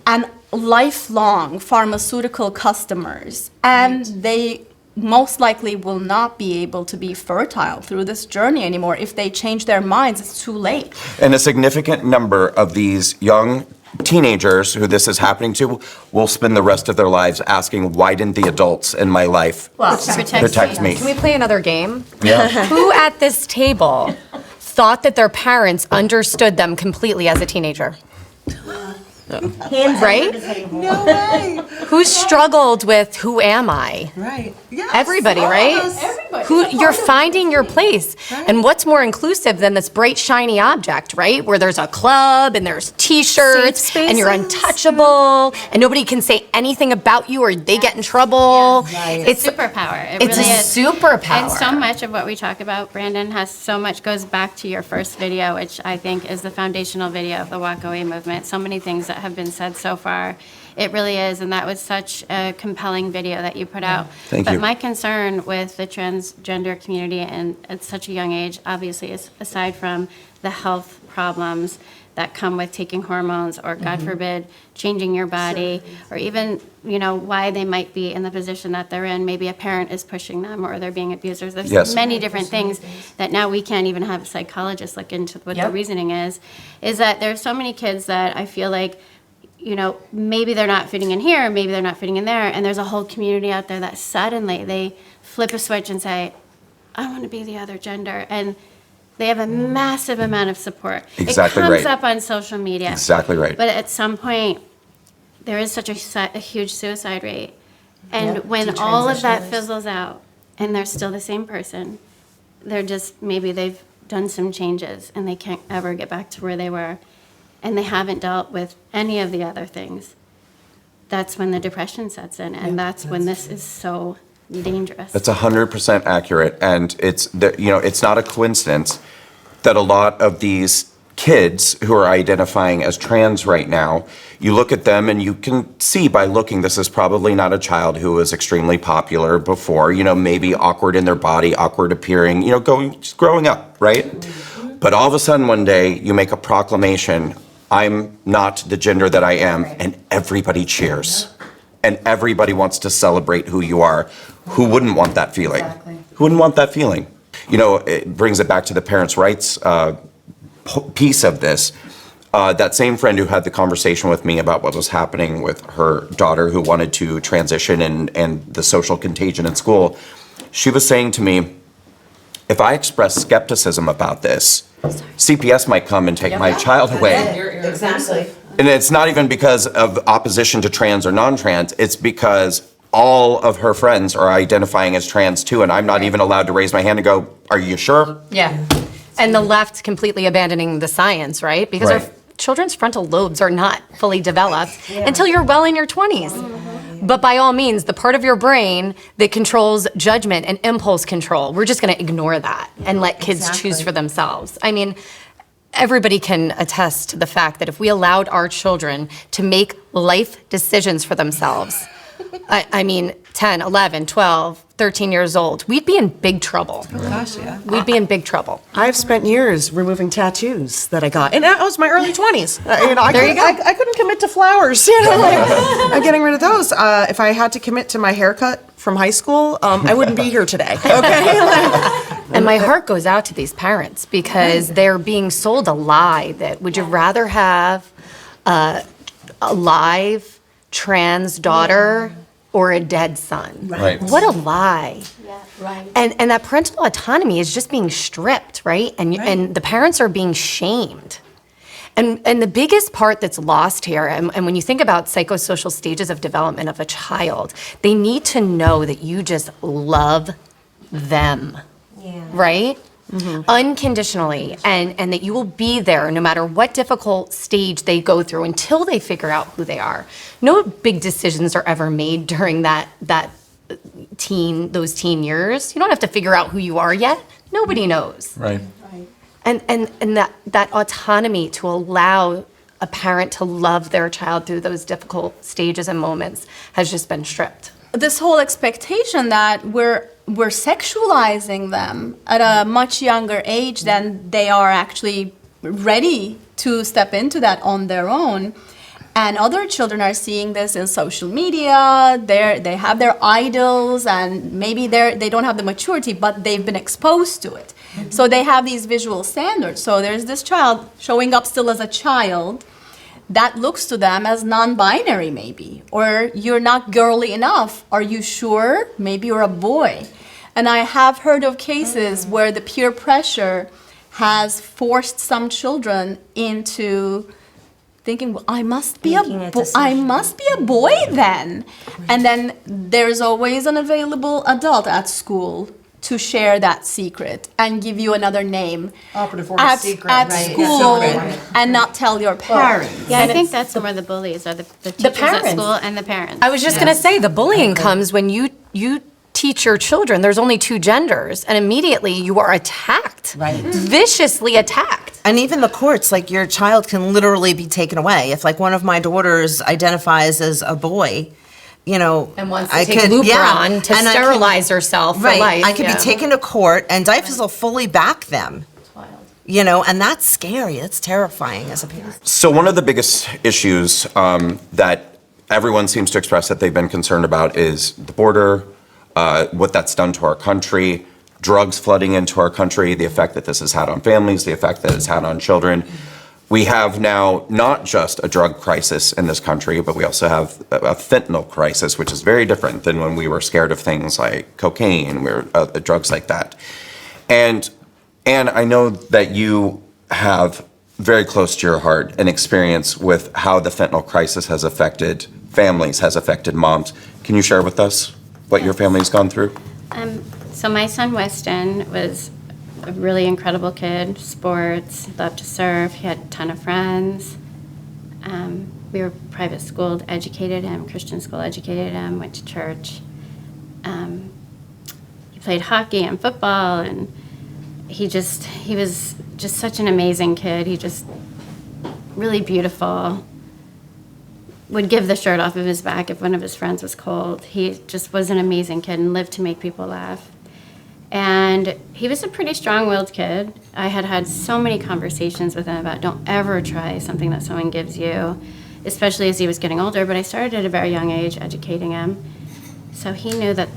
and lifelong pharmaceutical customers. And they most likely will not be able to be fertile through this journey anymore. If they change their minds, it's too late. And a significant number of these young teenagers who this is happening to will spend the rest of their lives asking, why didn't the adults in my life protect me? Can we play another game? Yeah. Who at this table thought that their parents understood them completely as a teenager? Right? No way. Who struggled with who am I? Right. Yes. Everybody, right? Everybody. Who you're finding your place. And what's more inclusive than this bright shiny object, right? Where there's a club and there's t-shirts Safe and you're spaces. untouchable and nobody can say anything about you or they get in trouble. It's a superpower. It It's really a is. superpower. And so much of what we talk about, Brandon, has so much goes back to your first video, which I think is the foundational video of the WalkAway movement. So many things that have been said so far. It really is, and that was such a compelling video that you put out. Thank but you. my concern with the transgender community, and at such a young age, obviously, is aside from the health problems that come with taking hormones, or God forbid, changing your body, or even, why they might be in the position that they're in. Maybe a parent is pushing them, or they're being abusers. There's Yes. many different things that now we can't even have psychologists look into what the reasoning is that there's so many kids that I feel like, maybe they're not fitting in here, maybe they're not fitting in there, and there's a whole community out there that suddenly they flip a switch and say, I want to be the other gender, and they have a massive amount of support. Exactly it comes right. up on social media. Exactly right. But at some point, there is such a huge suicide rate, and when all of that fizzles out, and they're still the same person, they're just, maybe they've done some changes, and they can't ever get back to where they were, and they haven't dealt with any of the other things, that's when the depression sets in, and that's when this is so dangerous. That's 100% accurate, and it's not a coincidence that a lot of these kids who are identifying as trans right now, you look at them and you can see by looking, this is probably not a child who was extremely popular before, maybe awkward in their body, awkward appearing, just growing up, right? But all of a sudden one day you make a proclamation, I'm not the gender that I am, and everybody cheers. And everybody wants to celebrate who you are. Who wouldn't want that feeling? Who wouldn't want that feeling? It brings it back to the parents' rights piece of this. That same friend who had the conversation with me about what was happening with her daughter who wanted to transition and the social contagion in school, she was saying to me, if I express skepticism about this, CPS might come and take my child away. Exactly. And it's not even because of opposition to trans or non-trans, it's because all of her friends are identifying as trans too, and I'm not even allowed to raise my hand and go, are you sure? Yeah. And the left completely abandoning the science, right? Because Right. our children's frontal lobes are not fully developed until you're well in your 20s. But by all means, the part of your brain that controls judgment and impulse control, we're just going to ignore that and let kids choose for themselves. I mean, everybody can attest to the fact that if we allowed our children to make life decisions for themselves, I mean, 10, 11, 12, 13 years old, we'd be in big trouble. Gosh, yeah. We'd be in big trouble. I've spent years removing tattoos that I got, and that was my early 20s. I couldn't commit to flowers, I'm getting rid of those. If I had to commit to my haircut from high school, I wouldn't be here today, okay? And my heart goes out to these parents because they're being sold a lie that would you rather have a live trans daughter or a dead son? Right. What a lie. And that parental autonomy is just being stripped, right? And the parents are being shamed. And the biggest part that's lost here, and when you think about psychosocial stages of development of a child, they need to know that you just love them, right? Unconditionally, and that you will be there no matter what difficult stage they go through until they figure out who they are. No big decisions are ever made during those teen years. You don't have to figure out who you are yet. Nobody knows. Right. And that autonomy to allow a parent to love their child through those difficult stages and moments has just been stripped. This whole expectation that we're sexualizing them at a much younger age than they are actually ready to step into that on their own. And other children are seeing this in social media. They have their idols, and maybe they don't have the maturity, but they've been exposed to it. So they have these visual standards. So there's this child showing up still as a child that looks to them as non-binary maybe, or you're not girly enough. Are you sure? Maybe you're a boy. And I have heard of cases where the peer pressure has forced some children into thinking, well, I must be Making a I decision. must be a boy then. And then there's always an available adult at school to share that secret and give you another name Operative word, at, secret, at right, school secret. and not tell your parents. Yeah, I think that's where the bullies are, the teachers at parents. school and the parents. I was just going to say, the bullying comes when you teach your children there's only two genders, and immediately you are attacked. Right. Viciously attacked. And even the courts, like your child can literally be taken away. If like one of my daughters identifies as a boy, you know, And wants to take Looper on to and I can- sterilize herself for right, life. I could be taken to court, and DIFAS will fully back them. You know, and that's scary. That's terrifying as a parent. So one of the biggest issues that everyone seems to express that they've been concerned about is the border, what that's done to our country, drugs flooding into our country, the effect that this has had on families, the effect that it's had on children. We have now not just a drug crisis in this country, but we also have a fentanyl crisis, which is very different than when we were scared of things like cocaine, drugs like that. And I know that you have very close to your heart an experience with how the fentanyl crisis has affected families, has affected moms. Can you share with us what your family's gone through? So my son Weston was a really incredible kid, sports, loved to surf, he had a ton of friends. We were private school educated him, Christian school educated him, went to church. He played hockey and football, and he was just such an amazing kid. He just really beautiful. Would give the shirt off of his back if one of his friends was cold. He just was an amazing kid and lived to make people laugh. And he was a pretty strong-willed kid. I had so many conversations with him about don't ever try something that someone gives you, especially as he was getting older. But I started at a very young age educating him. So he knew that,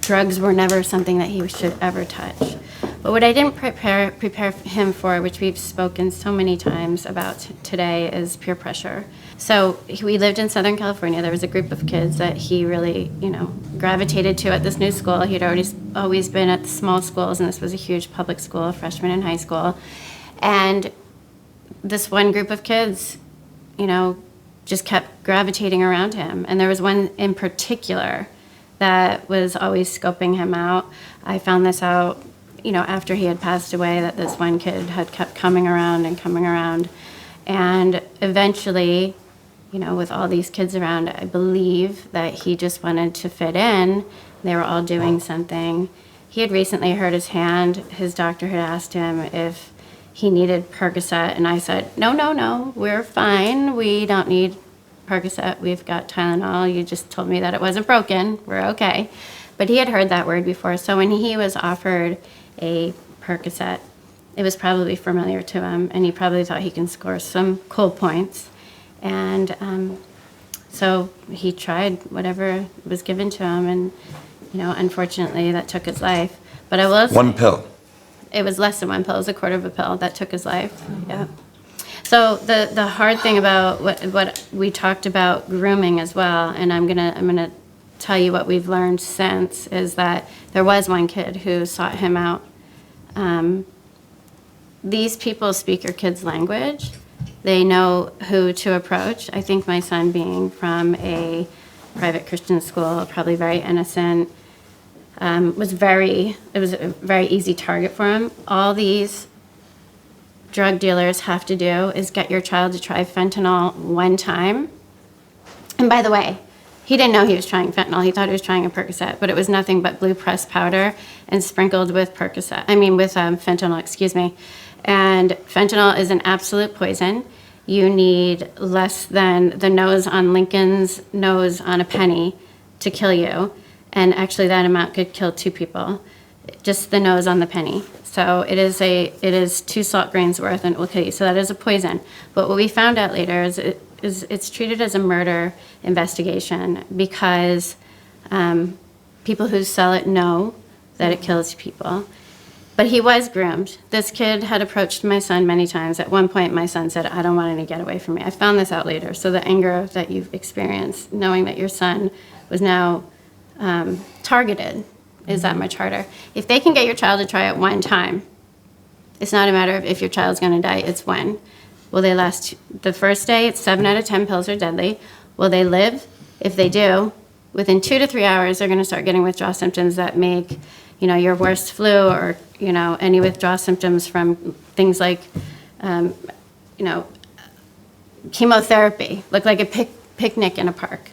drugs were never something that he should ever touch. But what I didn't prepare him for, which we've spoken so many times about today, is peer pressure. So we lived in Southern California. There was a group of kids that he really, gravitated to at this new school. He'd always been at the small schools, and this was a huge public school, freshman in high school. And this one group of kids, just kept gravitating around him. And there was one in particular that was always scoping him out. I found this out after he had passed away, that this one kid had kept coming around. And eventually, with all these kids around, I believe that he just wanted to fit in. They were all doing something. He had recently hurt his hand. His doctor had asked him if he needed Percocet, and I said, no, we're fine. We don't need Percocet. We've got Tylenol. You just told me that it wasn't broken. We're okay. But he had heard that word before, so when he was offered a Percocet, it was probably familiar to him, and he probably thought he can score some cool points. And so he tried whatever was given to him, and unfortunately that took his life. But I will say, One pill. it was less than one pill. It was a quarter of a pill that took his life. Yeah. So the hard thing about what we talked about grooming as well, and I'm gonna tell you what we've learned since, is that there was one kid who sought him out. These people speak your kid's language. They know who to approach. I think my son, being from a private Christian school, probably very innocent, it was a very easy target for him. All these drug dealers have to do is get your child to try fentanyl one time. And by the way, he didn't know he was trying fentanyl. He thought he was trying a Percocet, but it was nothing but blue pressed powder and sprinkled with fentanyl, excuse me. And fentanyl is an absolute poison. You need less than the nose on Lincoln's nose on a penny to kill you. And actually that amount could kill 2 people. Just the nose on the penny. So it is 2 salt grains worth and it will kill you. So that is a poison. But what we found out later is it's treated as a murder investigation because people who sell it know that it kills people. But he was groomed. This kid had approached my son many times. At one point, my son said, "I don't want any to get away from me." I found this out later. So the anger that you've experienced, knowing that your son was now targeted, is that much harder. If they can get your child to try it one time, it's not a matter of if your child's going to die, it's when. Will they last? The first day, it's 7 out of 10 pills are deadly. Will they live? If they do, within 2 to 3 hours, they're going to start getting withdrawal symptoms that make, your worst flu or, any withdrawal symptoms from things like, chemotherapy, look like a picnic in a park.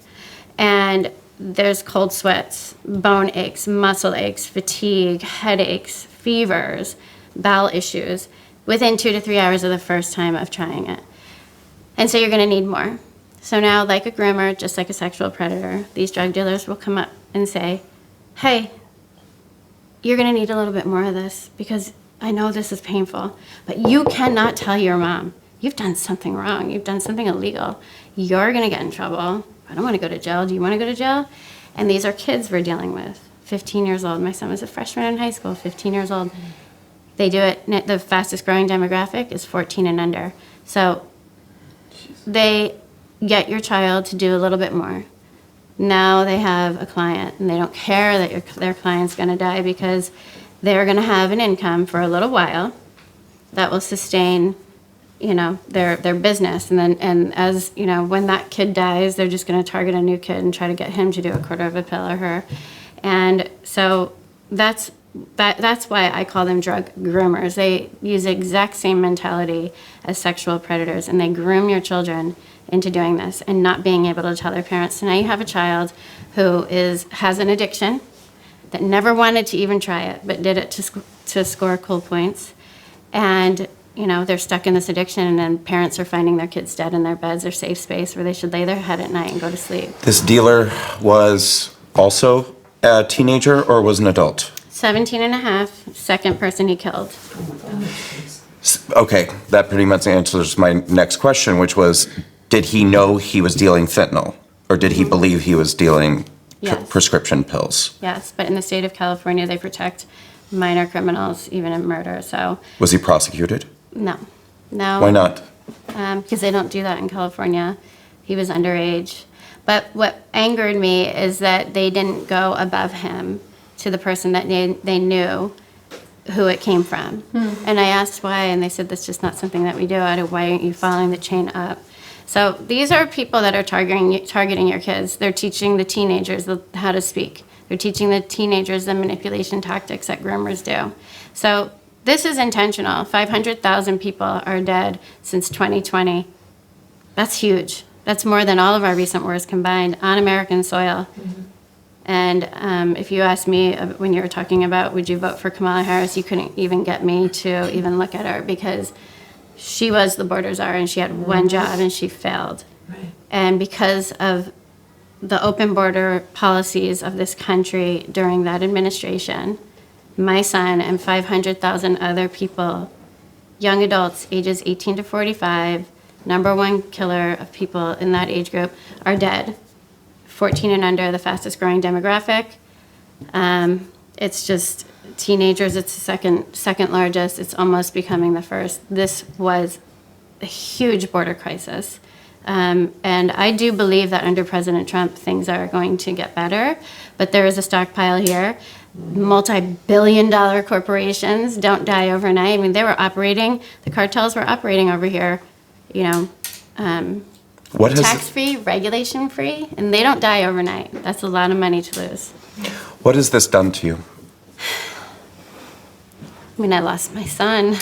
And there's cold sweats, bone aches, muscle aches, fatigue, headaches, fevers, bowel issues within 2 to 3 hours of the first time of trying it. And so you're going to need more. So now, like a groomer, just like a sexual predator, these drug dealers will come up and say, "Hey, you're going to need a little bit more of this because I know this is painful, but you cannot tell your mom. You've done something wrong. You've done something illegal. You're going to get in trouble. I don't want to go to jail. Do you want to go to jail?" And these are kids we're dealing with, 15 years old. My son was a freshman in high school, 15 years old. They do it, the fastest growing demographic is 14 and under. So they get your child to do a little bit more. Now they have a client, and they don't care that their client's going to die because they're going to have an income for a little while that will sustain, their business. And as when that kid dies, they're just going to target a new kid and try to get him to do a quarter of a pill or her. And so that's why I call them drug groomers. They use the exact same mentality as sexual predators, and they groom your children into doing this and not being able to tell their parents. So now you have a child who has an addiction that never wanted to even try it, but did it to score cool points. And they're stuck in this addiction, and then parents are finding their kids dead in their beds, their safe space where they should lay their head at night and go to sleep. This dealer was also a teenager or was an adult? 17 and a half, second person he killed. Okay, that pretty much answers my next question, which was, did he know he was dealing fentanyl? Or did he believe he was dealing Yes. prescription pills? Yes, but in the state of California, they protect minor criminals, even in murder, so Was he prosecuted? no. Why not? Because they don't do that in California. He was underage. But what angered me is that they didn't go above him to the person that they knew who it came from. And I asked why, and they said, "That's just not something that we do. Why aren't you following the chain up?" So these are people that are targeting your kids. They're teaching the teenagers how to speak. They're teaching the teenagers the manipulation tactics that groomers do. So this is intentional. 500,000 people are dead since 2020. That's huge. That's more than all of our recent wars combined on American soil. And if you asked me when you were talking about would you vote for Kamala Harris, you couldn't even get me to even look at her because she was the border czar and she had one job and she failed. Right. And because of the open border policies of this country during that administration, my son and 500,000 other people, young adults ages 18 to 45, number one killer of people in that age group, are dead. 14 and under, the fastest growing demographic. It's just teenagers, it's the second largest. It's almost becoming the first. This was a huge border crisis. And I do believe that under President Trump, things are going to get better, but there is a stockpile here. Multi-billion-dollar corporations don't die overnight. I mean, the cartels were operating over here, tax-free, regulation-free, and they don't die overnight. That's a lot of money to lose. What has this done to you? I mean, I lost my son.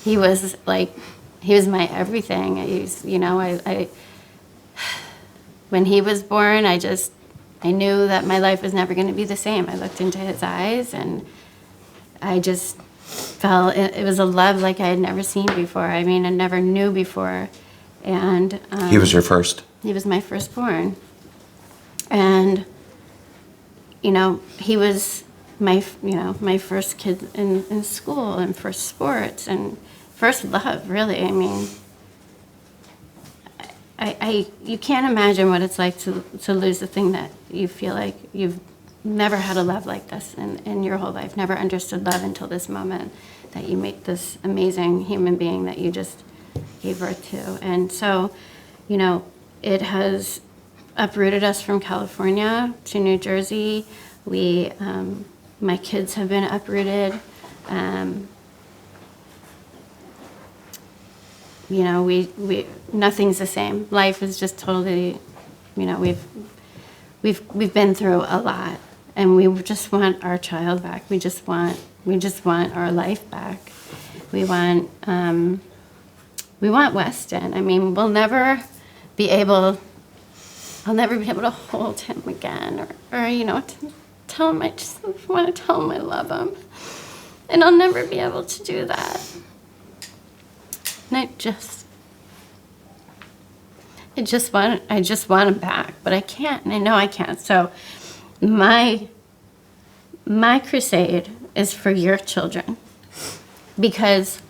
He was my everything. When he was born, I knew that my life was never going to be the same. I looked into his eyes and I just felt it was a love like I had never seen before. I mean, I never knew before. And He was your first? He was my firstborn. And, he was my first kid in school and first sports and first love, really. I mean, you can't imagine what it's like to lose the thing that you feel like you've never had a love like this in your whole life, never understood love until this moment that you make this amazing human being that you just gave birth to. And so, it has uprooted us from California to New Jersey. My kids have been uprooted. We nothing's the same. Life is just totally, we've been through a lot, and we just want our child back. We just want our life back. We want Weston. I mean, I'll never be able to hold him again, or to tell him. I just want to tell him I love him, and I'll never be able to do that. And I just want him back, but I can't, and I know I can't. So my crusade is for your children, because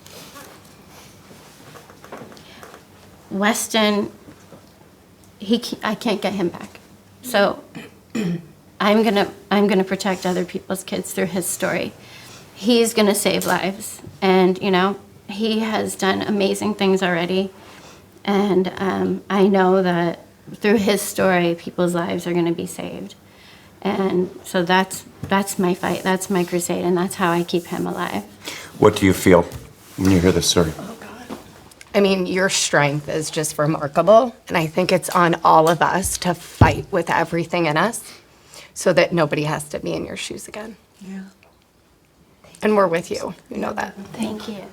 Weston, I can't get him back. So I'm gonna protect other people's kids through his story. He's gonna save lives, and he has done amazing things already. And I know that through his story, people's lives are gonna be saved. And so that's my fight, that's my crusade, and that's how I keep him alive. What do you feel when you hear this story? I mean, your strength is just remarkable, and I think it's on all of us to fight with everything in us so that nobody has to be in your shoes again. Yeah. And we're with you. You know that. Thank you.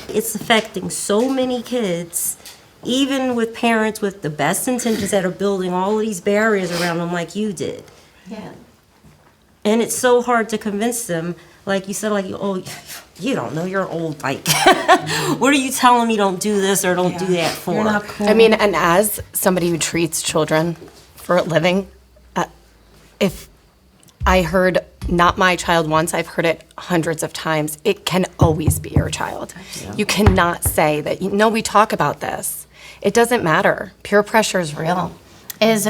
It's affecting so many kids, even with parents with the best intentions that are building all of these barriers around them like you did. Yeah. And it's so hard to convince them, like you said, you don't know, you're old, like, what are you telling me don't do this or don't do that for? You're not cool. I mean, and as somebody who treats children for a living, if I heard not my child once, I've heard it hundreds of times, it can always be your child. You cannot say that, we talk about this. It doesn't matter. Peer pressure is real. Is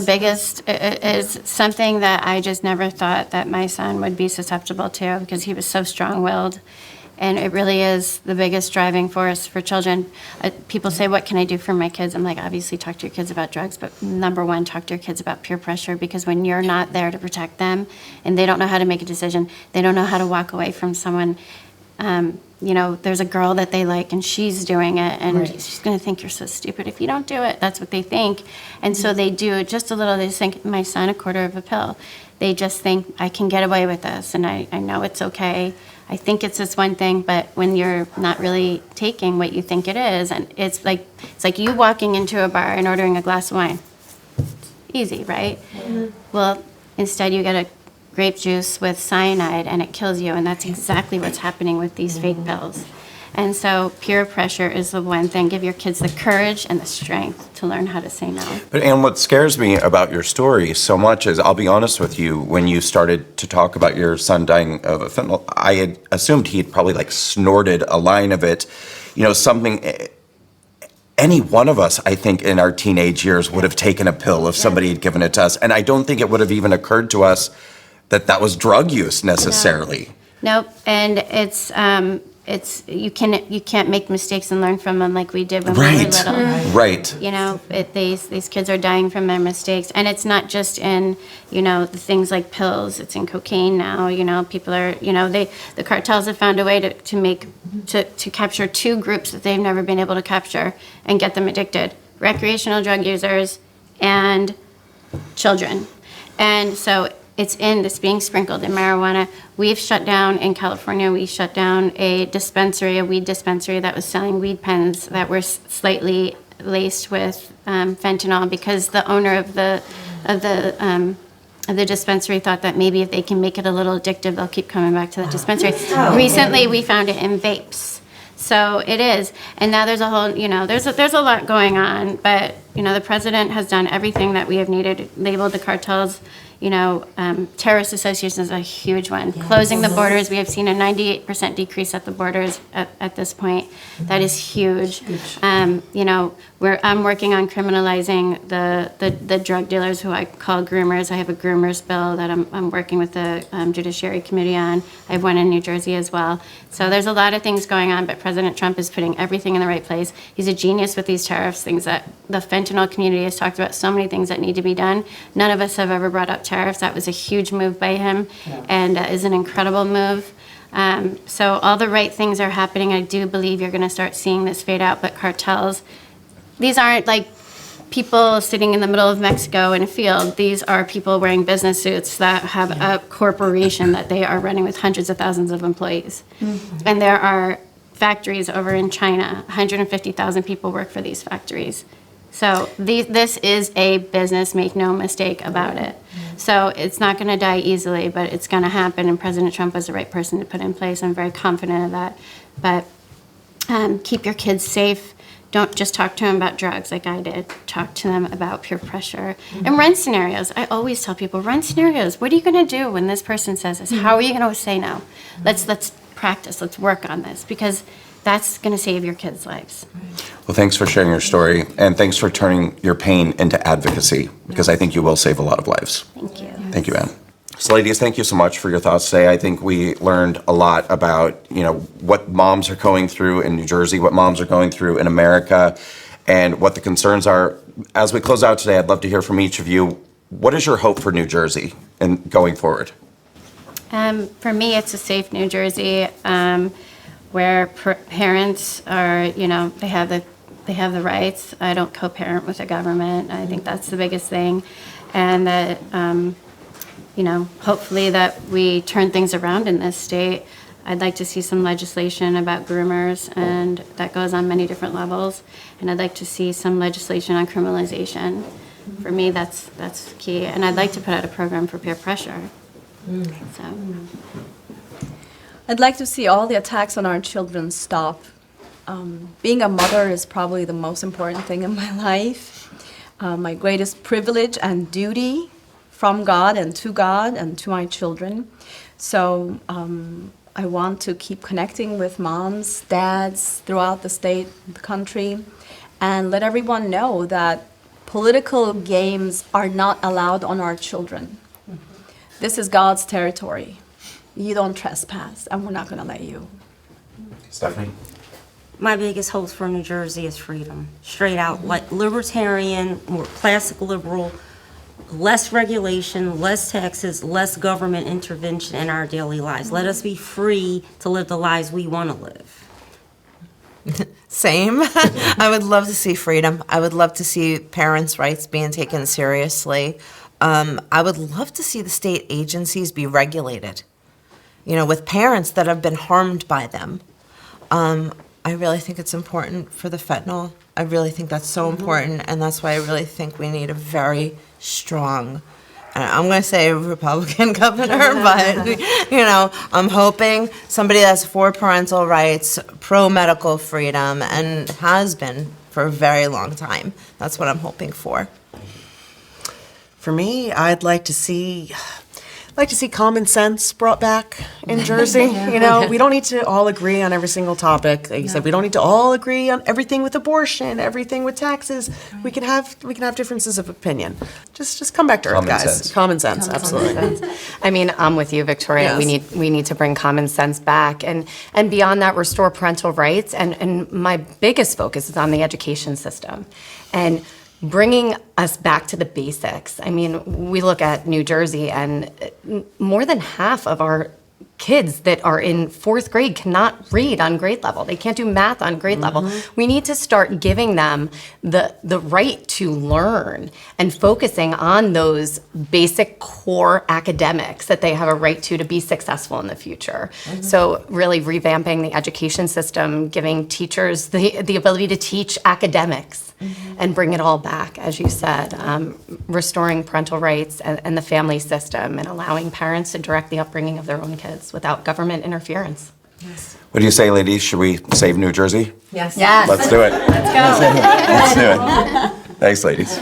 something that I just never thought that my son would be susceptible to, because he was so strong-willed. And it really is the biggest driving force for children. People say, what can I do for my kids? I'm like, obviously talk to your kids about drugs, but number one, talk to your kids about peer pressure, because when you're not there to protect them and they don't know how to make a decision, they don't know how to walk away from someone. There's a girl that they like and she's doing it, and she's going to think you're so stupid if you don't do it. That's what they think. And so they do it just a little. They just think, my son, a quarter of a pill. They just think, I can get away with this, and I know it's okay. I think it's this one thing, but when you're not really taking what you think it is, and it's like you walking into a bar and ordering a glass of wine. Easy, right? Mm-hmm. Well, instead you get a grape juice with cyanide and it kills you, and that's exactly what's happening with these fake pills. And so peer pressure is the one thing. Give your kids the courage and the strength to learn how to say no. But Anne, what scares me about your story so much is, I'll be honest with you, when you started to talk about your son dying of a fentanyl, I had assumed he had probably snorted a line of it, something. Any one of us, I think, in our teenage years would have taken a pill if somebody had given it to us. And I don't think it would have even occurred to us that was drug use necessarily. Nope. And it's you can't make mistakes and learn from them like we did when we were little. Right. These kids are dying from their mistakes, and it's not just in the things like pills. It's in cocaine now. People are the cartels have found a way to capture two groups that they've never been able to capture and get them addicted: recreational drug users and children. And so it's being sprinkled in marijuana. We've shut down, in California, we shut down a weed dispensary that was selling weed pens that were slightly laced with fentanyl, because the owner of the dispensary thought that maybe if they can make it a little addictive, they'll keep coming back to the dispensary. Recently, we found it in vapes. So it is, and now there's a whole, there's a lot going on, but the president has done everything that we have needed, labeled the cartels, Terrorist associations is a huge one. Closing the borders, we have seen a 98% decrease at the borders at this point. That is huge. I'm working on criminalizing the drug dealers who I call groomers. I have a groomers bill that I'm working with the Judiciary Committee on. I have one in New Jersey as well. So there's a lot of things going on, but President Trump is putting everything in the right place. He's a genius with these tariffs, things that the fentanyl community has talked about, so many things that need to be done. None of us have ever brought up tariffs. That was a huge move by him and is an incredible move. So all the right things are happening. I do believe you're going to start seeing this fade out, but cartels, these aren't like people sitting in the middle of Mexico in a field. These are people wearing business suits that have a corporation that they are running with hundreds of thousands of employees. And there are factories over in China. 150,000 people work for these factories. So this is a business, make no mistake about it. So it's not going to die easily, but it's going to happen, and President Trump was the right person to put in place. I'm very confident of that. But keep your kids safe. Don't just talk to them about drugs like I did. Talk to them about peer pressure. And run scenarios. I always tell people, run scenarios. What are you going to do when this person says this? How are you going to say no? Let's practice. Let's work on this, because that's going to save your kids' lives. Well, thanks for sharing your story, and thanks for turning your pain into advocacy, because I think you will save a lot of lives. Thank you. Thank you, Anne. So ladies, thank you so much for your thoughts today. I think we learned a lot about, what moms are going through in New Jersey, what moms are going through in America, and what the concerns are. As we close out today, I'd love to hear from each of you. What is your hope for New Jersey and going forward? For me, it's a safe New Jersey where parents are, they have the rights. I don't co-parent with the government. I think that's the biggest thing, and that hopefully that we turn things around in this state. I'd like to see some legislation about groomers, and that goes on many different levels. And I'd like to see some legislation on criminalization. For me, that's key. And I'd like to put out a program for peer pressure. So. I'd like to see all the attacks on our children stop. Being a mother is probably the most important thing in my life. My greatest privilege and duty from God and to my children. So I want to keep connecting with moms, dads throughout the state, the country, and let everyone know that political games are not allowed on our children. This is God's territory. You don't trespass, and we're not going to let you. Stephanie? My biggest hope for New Jersey is freedom. Straight out, like libertarian, more classic liberal, less regulation, less taxes, less government intervention in our daily lives. Let us be free to live the lives we want to live. Same. I would love to see freedom. I would love to see parents' rights being taken seriously. I would love to see the state agencies be regulated, with parents that have been harmed by them. I really think it's important for the fentanyl. I really think that's so important, and that's why I really think we need a very strong, I'm going to say Republican governor, but, I'm hoping somebody that's for parental rights, pro-medical freedom, and has been for a very long time. That's what I'm hoping for. For me, I'd like to see common sense brought back in Jersey. We don't need to all agree on every single topic. Like you said, we don't need to all agree on everything with abortion, everything with taxes. We can have differences of opinion. Just come back to earth, Common guys. sense. Common sense, absolutely. I mean, I'm with you, Victoria. Yes. We need to bring common sense back, and beyond that, restore parental rights. And my biggest focus is on the education system, and bringing us back to the basics. I mean, we look at New Jersey, and more than half of our kids that are in fourth grade cannot read on grade level. They can't do math on grade level. We need to start giving them the right to learn and focusing on those basic core academics that they have a right to be successful in the future. So really revamping the education system, giving teachers the ability to teach academics and bring it all back, as you said, restoring parental rights and the family system, and allowing parents to direct the upbringing of their own kids without government interference. What do you say, ladies? Should we save New Jersey? Yes. Yes. Let's do it. Let's go. Let's do it. Thanks, ladies.